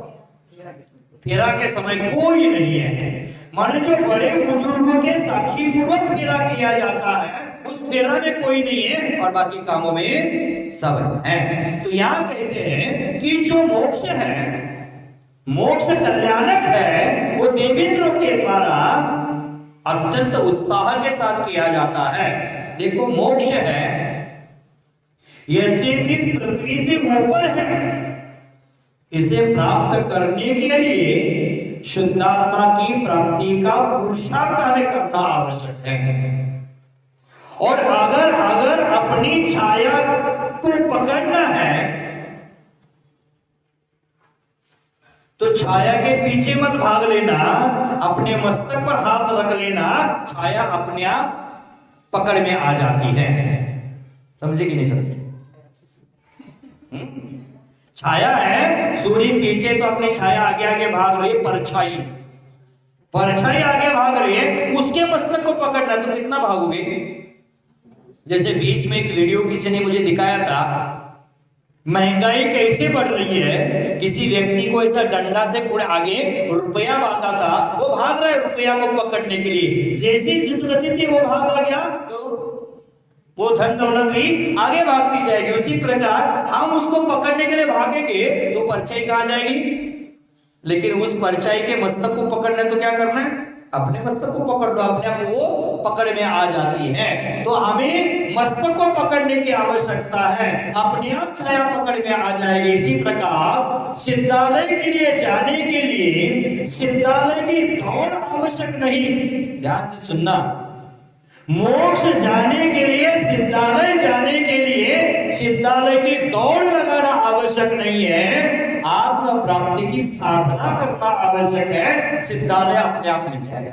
Speaker 2: फेरा के समय कोई नहीं है। माने जो बड़े बुजुर्गों के साक्षी पूर्वक फेरा किया जाता है, उस फेरा में कोई नहीं है और बाकी कामों में सब है। तो यहाँ कहते हैं कि जो मोक्ष है, मोक्ष कल्याणक है, वो देवेंद्रों के द्वारा अत्यंत उत्साह के साथ किया जाता है। देखो मोक्ष है, यद्यपि पृथ्वी से ऊपर है, इसे प्राप्त करने के लिए शुद्धात्मा की प्राप्ति का पुरुषार्थ हमें करना आवश्यक है। और अगर अपनी छाया को पकड़ना है तो छाया के पीछे मत भाग लेना, अपने मस्तक पर हाथ रख लेना, छाया अपने आप पकड़ में आ जाती है। समझे कि नहीं समझे? छाया है, सूर्य पीछे तो अपनी छाया आगे आगे भाग रही है, परछाई आगे भाग रही है, उसके मस्तक को पकड़ना तो कितना भागोगे? जैसे बीच में एक वीडियो किसी ने मुझे दिखाया था, महंगाई कैसे बढ़ रही है, किसी व्यक्ति को ऐसा डंडा से पूरे आगे रुपया बांधा था, वो भाग रहा है रुपया को पकड़ने के लिए, जैसी जिद गति थी वो भागा गया तो वो धन दौलत भी आगे भागती जाएगी। उसी प्रकार हम उसको पकड़ने के लिए भागेंगे तो परछाई कहां जाएगी? लेकिन उस परछाई के मस्तक को पकड़ने तो क्या करना है? अपने मस्तक को पकड़ लो, अपने आप वो पकड़ में आ जाती है। तो हमें मस्तक को पकड़ने की आवश्यकता है, अपने आप छाया पकड़ में आ जाएगी। इसी प्रकार सिद्धालय के लिए जाने के लिए सिद्धालय की दौड़ आवश्यक नहीं, ध्यान से सुनना। मोक्ष जाने के लिए, सिद्धालय जाने के लिए सिद्धालय की दौड़ लगाना आवश्यक नहीं है, आत्म प्राप्ति की साधना करना आवश्यक है। सिद्धालय अपने आप मिल जाएगा।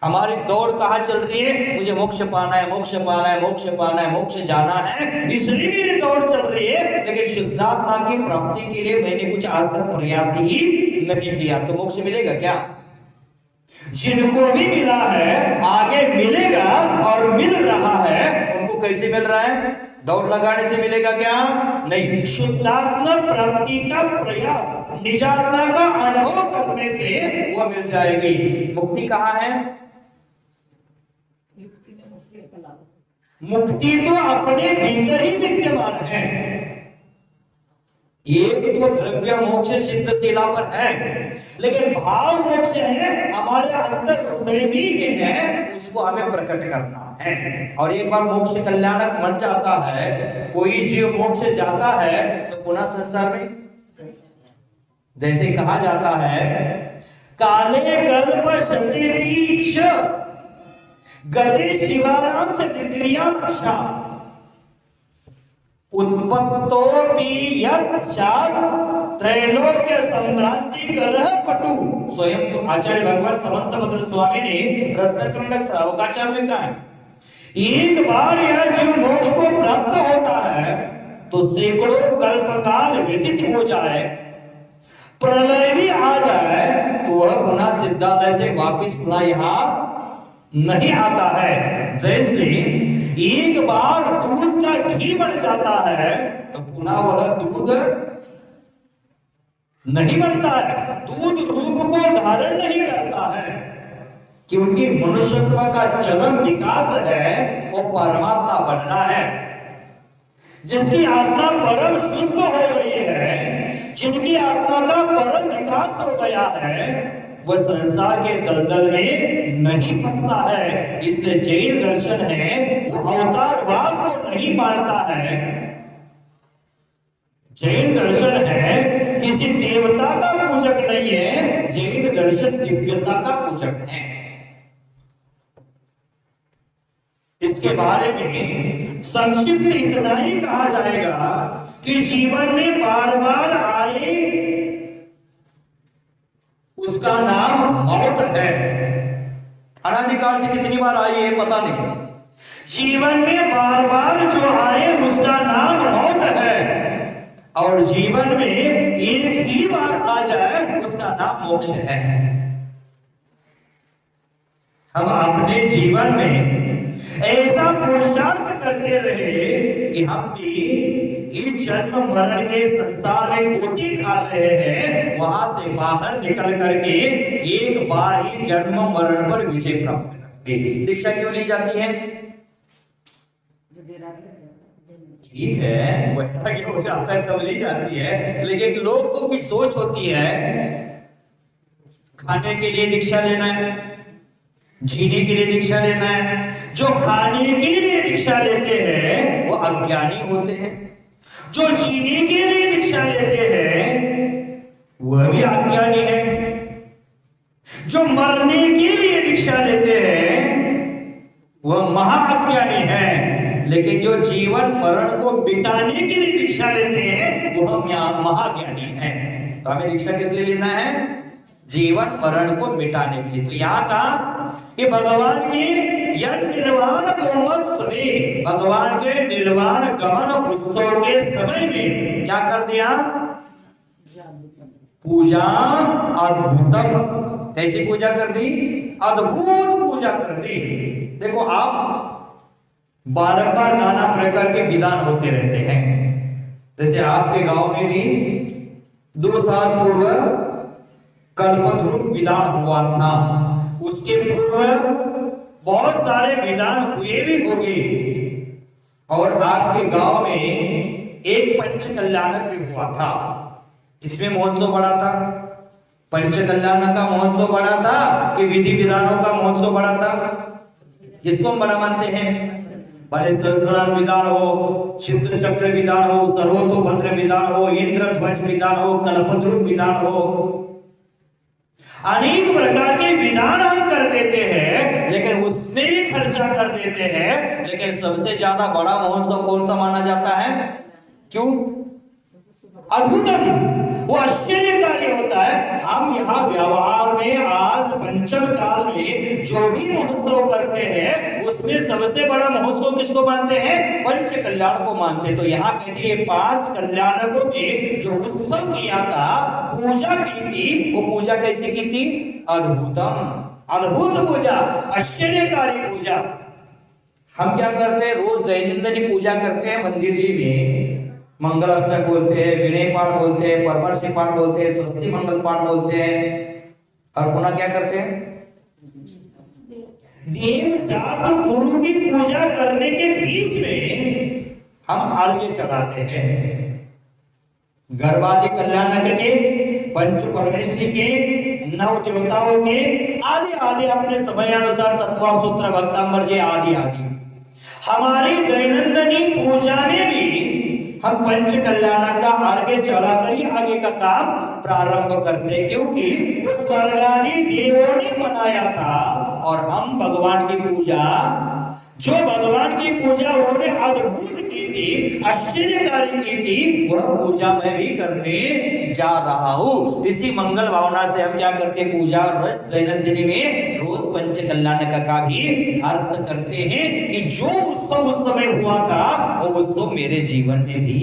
Speaker 2: हमारी दौड़ कहाँ चल रही है? मुझे मोक्ष पाना है, मोक्ष पाना है, मोक्ष पाना है, मोक्ष जाना है, इसलिए मेरी दौड़ चल रही है। लेकिन शुद्धात्मा की प्राप्ति के लिए मैंने कुछ आज तक प्रयास ही नहीं किया, तो मोक्ष मिलेगा क्या? जिनको भी मिला है, आगे मिलेगा और मिल रहा है, उनको कैसे मिल रहा है? दौड़ लगाने से मिलेगा क्या? नहीं, शुद्धात्मा प्राप्ति का प्रयास, निजात्मा का अनुभव करने से वह मिल जाएगी। मुक्ति कहाँ है? मुक्ति तो अपने भीतर ही विद्यमान है। एक तो द्रव्य मोक्ष सिद्ध शिला पर है, लेकिन भाव मोक्ष है हमारे अंतर हृदय में है, उसको हमें प्रकट करना है। और एक बार मोक्ष कल्याणक मन जाता है, कोई जीव मोक्ष जाता है तो पुनः संसार में, जैसे कहा जाता है, काले कल्प शते तीक्ष गति शिवानाम से विक्रिया रक्षा। उत्पत्तोपि यत् स्यात् त्रैलोक्य संभ्रांति करह पटु। स्वयं आचार्य भगवान समंतभद्र स्वामी ने रत्नकंडक श्रावकाचार्य में कहा है, एक बार यह जीव मोक्ष को प्राप्त होता है तो सैकड़ों कल्पकाल व्यतीत हो जाए, प्रलय भी आ जाए तो वह पुनः सिद्धालय से वापिस पुनः यहाँ नहीं आता है। जैसे एक बार दूध का घी बन जाता है तो पुनः वह दूध नहीं बनता है, दूध रूप को धारण नहीं करता है, क्योंकि मनुष्यत्व का चरम विकास है वो परमात्मा बनना है। जिसकी आत्मा परम शुद्ध हो गई है, जिनकी आत्मा का परम विकास हो गया है, वह संसार के दलदल में नहीं फंसता है। इसलिए जैन दर्शन है वो अवतारवाद को नहीं मानता है। जैन दर्शन है किसी देवता का पूजक नहीं है, जैन दर्शन दिव्यता का पूजक है। इसके बारे में संक्षिप्त इतना ही कहा जाएगा कि जीवन में बार बार आए उसका नाम मौत है। अनादिकाल से कितनी बार आई है पता नहीं, जीवन में बार बार जो आए उसका नाम मौत है, और जीवन में एक ही बार आ जाए उसका नाम मोक्ष है। हम अपने जीवन में ऐसा पुरुषार्थ करते रहे कि हम भी इस जन्म मरण के संसार में कोटि खा रहे हैं, वहां से बाहर निकल करके एक बार ही जन्म मरण पर विजय प्राप्त करते। दीक्षा क्यों ली जाती है? ठीक है, वैराग्य हो जाता है तब ली जाती है, लेकिन लोगों की सोच होती है खाने के लिए दीक्षा लेना है, जीने के लिए दीक्षा लेना है। जो खाने के लिए दीक्षा लेते हैं वो अज्ञानी होते हैं, जो जीने के लिए दीक्षा लेते हैं वह भी अज्ञानी है, जो मरने के लिए दीक्षा लेते हैं वह महाअज्ञानी है। लेकिन जो जीवन मरण को मिटाने के लिए दीक्षा लेते हैं वो हम महाज्ञानी हैं। तो हमें दीक्षा किस लिए लेना है? जीवन मरण को मिटाने के लिए। तो यहाँ कहा कि भगवान की यह निर्वाण गमन, भगवान के निर्वाण गमन उत्सव के समय में क्या कर दिया? पूजा अद्भुतम। कैसी पूजा कर दी? अद्भुत पूजा कर दी। देखो आप बारंबार नाना प्रकार के विधान होते रहते हैं। जैसे आपके गांव में भी 2 साल पूर्व कल्पद्रुम विधान हुआ था, उसके पूर्व बहुत सारे विधान हुए भी होंगे, और आपके गांव में एक पंच कल्याणक भी हुआ था। इसमें महोत्सव बड़ा था, पंच कल्याण का महोत्सव बड़ा था कि विधि विधानों का महोत्सव बड़ा था? जिसको हम बड़ा मानते हैं, भले सहस्रनाम विधान हो, सिद्ध चक्र विधान हो, सर्वतोभद्र विधान हो, इंद्रध्वज विधान हो, कल्पद्रुम विधान हो, अनेक प्रकार के विधान हम कर देते हैं, लेकिन उसमें भी खर्चा कर देते हैं। लेकिन सबसे ज्यादा बड़ा महोत्सव कौन सा माना जाता है? क्यों? अद्भुतम, वो आश्चर्यकारी होता है। हम यहाँ व्यवहार में आज पंचम काल में जो भी महोत्सव करते हैं उसमें सबसे बड़ा महोत्सव किसको मानते हैं? पंच कल्याण को मानते हैं। तो यहाँ कहते हैं 5 कल्याणकों ने जो उत्सव किया था, पूजा की थी, वो पूजा कैसे की थी? अद्भुतम, अद्भुत पूजा, आश्चर्यकारी पूजा। हम क्या करते हैं? रोज दैनंदिन पूजा करते हैं मंदिर जी में, मंगलाष्टक बोलते हैं, विनय पाठ बोलते हैं, परमर्शी पाठ बोलते हैं, स्वस्ति मंगल पाठ बोलते हैं, और पुनः क्या करते हैं? देव शास्त्र गुरु की पूजा करने के बीच में हम अर्घ्य चढ़ाते हैं। गर्भादि कल्याणक के, पंच परमेश्वरी के, 9 देवताओं के, आदि आदि अपने समयानुसार तत्व सूत्र भक्तांबर जी आदि आदि। हमारी दैनंदिन पूजा में भी हम पंच कल्याण का अर्घ्य चढ़ाकर ही आगे का काम प्रारंभ करते, क्योंकि स्वर्ग आदि देवों ने मनाया था, और हम भगवान की पूजा जो भगवान की पूजा उन्होंने अद्भुत की थी, आश्चर्यकारी की थी, वह पूजा मैं भी करने जा रहा हूं। इसी मंगल भावना से हम क्या करते, पूजा रोज दैनंदिनी में रोज पंच कल्याणक का भी अर्थ करते हैं कि जो उत्सव उस समय हुआ था वो उत्सव मेरे जीवन में भी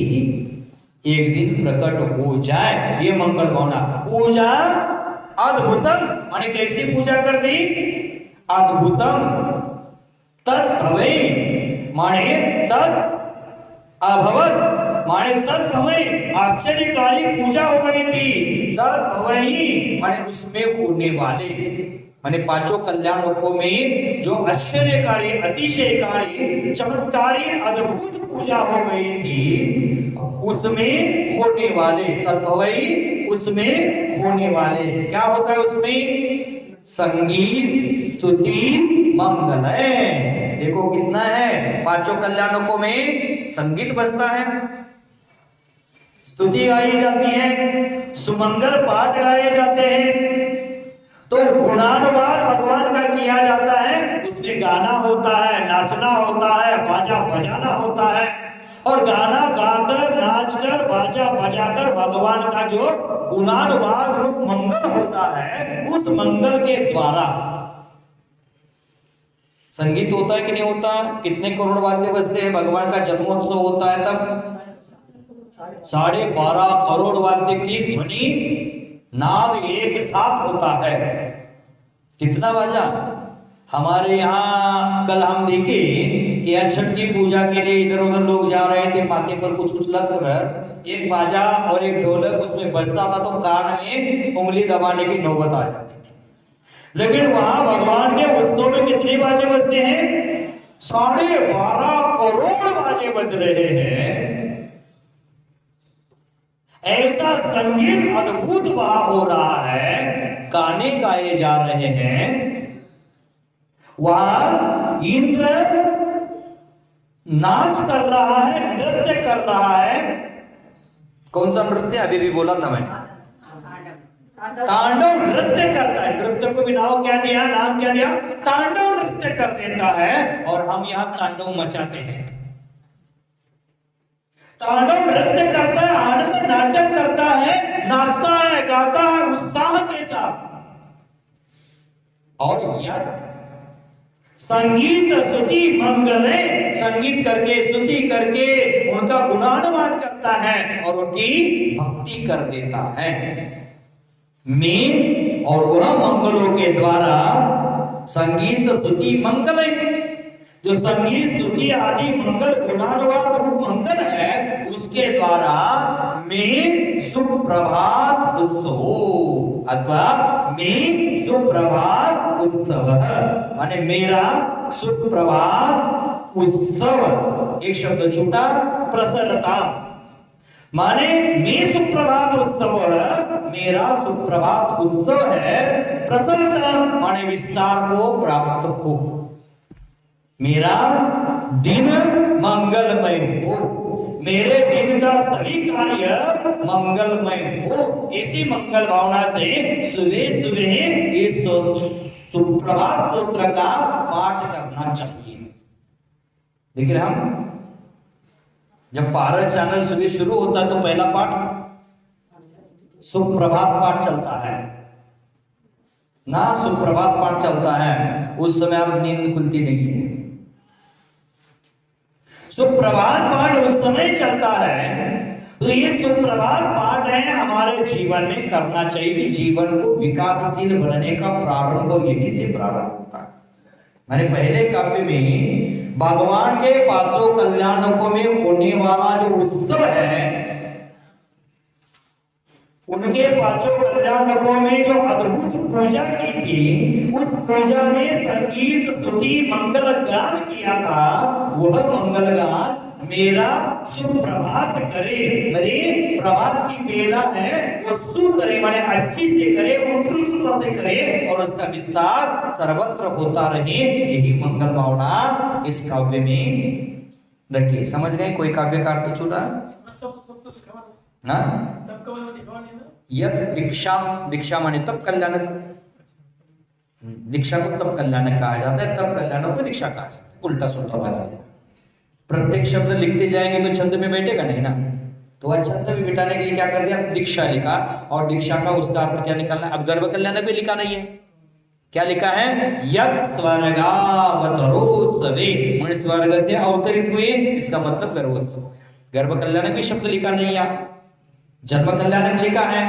Speaker 2: एक दिन प्रकट हो जाए। ये मंगल भावना। पूजा अद्भुतम माने कैसी पूजा कर दी, अद्भुतम तद्भवे माने तद अभवत माने तद्भवे आश्चर्यकारी पूजा हो गई थी। तद्भवई माने उसमें होने वाले, माने पांचों कल्याणों में जो आश्चर्यकारी, अतिशयकारी, चमत्कारी, अद्भुत पूजा हो गई थी, उसमें होने वाले, तद्भवई उसमें होने वाले। क्या होता है उसमें, संगीत, स्तुति, मंगल है। देखो कितना है, पांचों कल्याणों में संगीत बजता है, स्तुति गाई जाती है, सुमंगल पाठ गाए जाते हैं, तो गुणानुवाद भगवान का किया जाता है। उसमें गाना होता है, नाचना होता है, बाजा बजाना होता है, और गाना गाकर, नाचकर, बाजा बजाकर भगवान का जो गुणानुवाद रूप मंगल होता है, उस मंगल के द्वारा संगीत होता है कि नहीं होता। कितने करोड़ वाद्य बजते हैं, भगवान का जन्मोत्सव होता है तब 12.5 करोड़ वाद्य की ध्वनि नाद एक साथ होता है। कितना बजा। हमारे यहाँ कल हम देखे कि छठ की पूजा के लिए इधर उधर लोग जा रहे थे, माथे पर कुछ कुछ लग कर एक बाजा और एक ढोलक उसमें बजता था तो कान में उंगली दबाने की नौबत आ जाती थी। लेकिन वहां भगवान के उत्सव में कितने बाजे बजते हैं, 12.5 करोड़ बाजे बज रहे हैं। ऐसा संगीत अद्भुत वहां हो रहा है, गाने गाए जा रहे हैं। वहां इंद्र नाच कर रहा है, नृत्य कर रहा है। कौन सा नृत्य, अभी भी बोला था मैं, तांडव नृत्य करता है। नृत्य को भी नाम क्या दिया, तांडव नृत्य कर देता है। और हम यहाँ तांडव मचाते हैं। तांडव नृत्य करता है, आनंद नाटक करता है, नाचता है, गाता है उत्साह के साथ। और यह संगीत, स्तुति, मंगल है। संगीत करके, स्तुति करके उनका गुणानुवाद करता है और उनकी भक्ति कर देता है में। और वह मंगलों के द्वारा संगीत, स्तुति, मंगल है। जो संगीत, स्तुति आदि मंगल गुणानुवाद रूप मंगल है, उसके द्वारा में सुप्रभात उत्सव अथवा में सुप्रभात उत्सव, माने मेरा सुप्रभात उत्सव। एक शब्द छूटा, प्रसन्नता, माने में सुप्रभात उत्सव, मेरा सुप्रभात उत्सव है। प्रसन्नता माने विस्तार को प्राप्त हो, मेरा दिन मंगलमय हो, मेरे दिन का सभी कार्य मंगलमय हो। इसी मंगल भावना से सुबह सुबह इस सुप्रभात सूत्र का पाठ करना चाहिए। लेकिन हम जब पारस चैनल सुबह शुरू होता है तो पहला पाठ सुप्रभात पाठ चलता है ना, सुप्रभात पाठ चलता है। उस समय अब नींद खुलती नहीं है। सुप्रभात पाठ उस समय चलता है। तो ये सुप्रभात पाठ है हमारे जीवन में करना चाहिए कि जीवन को विकासशील बनने का प्रारंभ यही से प्रारंभ होता है। मैंने पहले काव्य में भगवान के 500 कल्याणों में होने वाला जो उत्सव है, उनके 500 कल्याणकों में जो अद्भुत पूजा की थी, उस पूजा में संगीत, स्तुति, मंगल गान किया था। वह मंगल गान मेरा सुप्रभात करे, मेरे प्रभात की बेला है वो सु करे, माने अच्छी से करे, उत्कृष्टता से करे और उसका विस्तार सर्वत्र होता रहे। यही मंगल भावना इस काव्य में रखिए। समझ गए? कोई काव्य का अर्थ छूटा ना? यद दीक्षा, दीक्षा माने तब कल्याणक, दीक्षा को तब कल्याणक कहा जाता है, तब कल्याणक को दीक्षा कहा जाता है। उल्टा सुल्टा लगा दिया। प्रत्येक शब्द लिखते जाएंगे तो छंद में बैठेगा नहीं ना, तो वह छंद में बिठाने के लिए क्या कर दिया, दीक्षा लिखा, और दीक्षा का उसका अर्थ क्या निकालना है। अब गर्भ कल्याण भी लिखा नहीं है, क्या लिखा है, यत् स्वर्गावतरोत्सवे, मैंने स्वर्ग से अवतरित हुए, इसका मतलब गर्भोत्सव है। गर्भ कल्याण भी शब्द लिखा नहीं है, जन्म कल्याण लिखा है,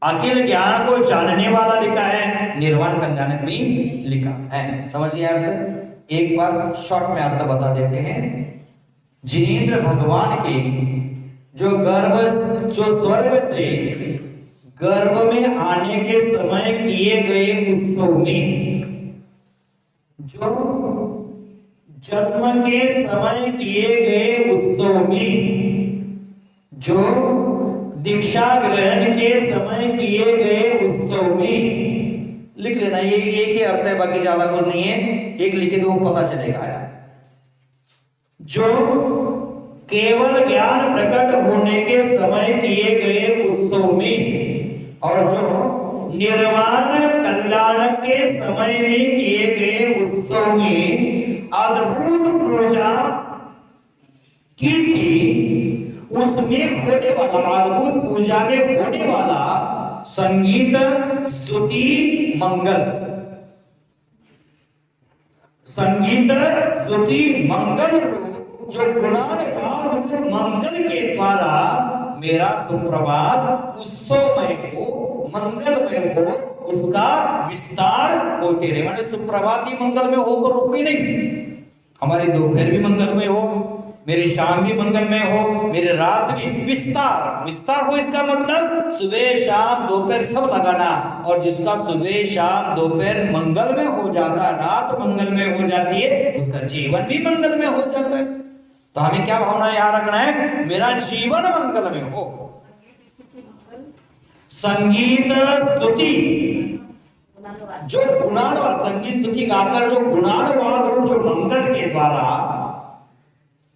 Speaker 2: अखिल ज्ञान को जानने वाला लिखा है, निर्वाण कल्याण भी लिखा है। समझ गए अर्थ? एक बार शॉर्ट में अर्थ बता देते हैं। जिनेंद्र भगवान के जो स्वर्ग से गर्भ में आने के समय किए गए उत्सव में, जो जन्म के समय किए गए उत्सव में, जो दीक्षा ग्रहण के समय किए गए उत्सव में, लिख लेना, ये एक ही अर्थ है, बाकी ज्यादा कुछ नहीं है, एक लिखे तो वो पता चलेगा। जो केवल ज्ञान प्रकट होने के समय किए गए उत्सव में, और जो निर्वाण कल्याण के समय में किए गए उत्सव में अद्भुत पूजा की थी, उसमें होने वाला, अद्भुत पूजा में होने वाला संगीत, स्तुति, मंगल, संगीत, स्तुति, मंगल रूप जो गुणानुवाद मंगल के द्वारा मेरा सुप्रभात उत्सवमय हो, मंगलमय हो, उसका विस्तार होते रहे। माने सुप्रभात ही मंगलमय होकर रुकी नहीं, हमारी दोपहर भी मंगलमय हो, मेरी शाम भी मंगलमय हो, मेरी रात भी विस्तार हो। इसका मतलब सुबह शाम दोपहर सब लगाना, और जिसका सुबह शाम दोपहर मंगलमय हो जाता है, रात मंगलमय हो जाती है, उसका जीवन भी मंगलमय हो जाता है। तो हमें क्या भावना यहां रखना है, मेरा जीवन मंगलमय हो। संगीत स्तुति जो गुणानुवाद, संगीत स्तुति गाकर जो गुणानुवाद रूप जो मंगल के द्वारा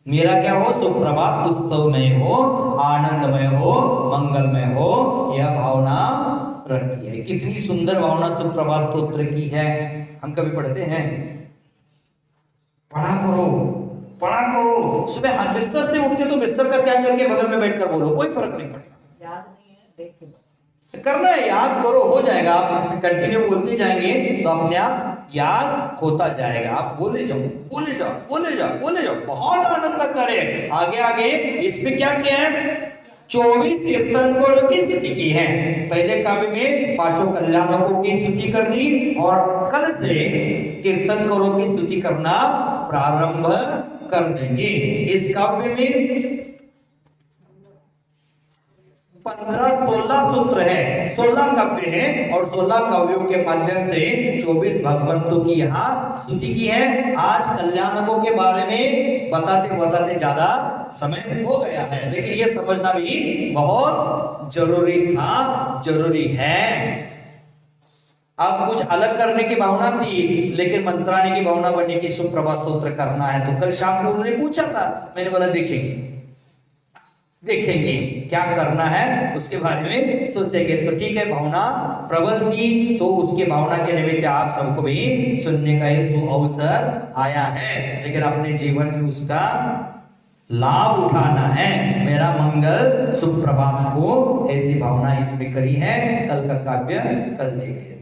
Speaker 2: मेरा क्या हो, सुप्रभात उत्सवमय हो, आनंदमय हो, मंगलमय हो, यह भावना रखी है। कितनी सुंदर भावना सुप्रभात स्तोत्र की है, हम कभी पढ़ते हैं? पढ़ा करो। सुबह बिस्तर से उठते तो बिस्तर का त्याग करके बगल में बैठकर बोलो, कोई फर्क नहीं पड़ेगा।
Speaker 3: याद नहीं है, देख के
Speaker 2: करना है, याद करो, हो जाएगा। आप कंटिन्यू बोलते जाएंगे तो अपने आप याद होता जाएगा। आप बोले जाओ, बहुत आनंद करे। आगे इसमें क्या किया है, 24 कीर्तनकों की स्तुति की है। पहले काव्य में पांचों कल्याणकों की स्तुति कर दी, और कल से कीर्तनकों की स्तुति करना प्रारंभ कर देंगे। इस काव्य में 15-16 सूत्र है, 16 काव्य है, और 16 काव्यों के माध्यम से 24 भगवंतों की यहाँ स्तुति की है। आज कल्याणकों के बारे में बताते ज्यादा समय हो गया है, लेकिन ये समझना भी बहुत जरूरी है। अब कुछ अलग करने की भावना थी, लेकिन मंत्राने की भावना बनने की सुप्रभात स्तोत्र करना है। तो कल शाम को उन्होंने पूछा था, मैंने बोला देखेंगे क्या करना है, उसके बारे में सोचेंगे। तो ठीक है, भावना प्रबल थी, तो उसके भावना के निमित्त आप सबको भी सुनने का ये अवसर आया है, लेकिन अपने जीवन में उसका लाभ उठाना है। मेरा मंगल सुप्रभात हो, ऐसी भावना इसमें करी है। कल का काव्य कल देख लेते।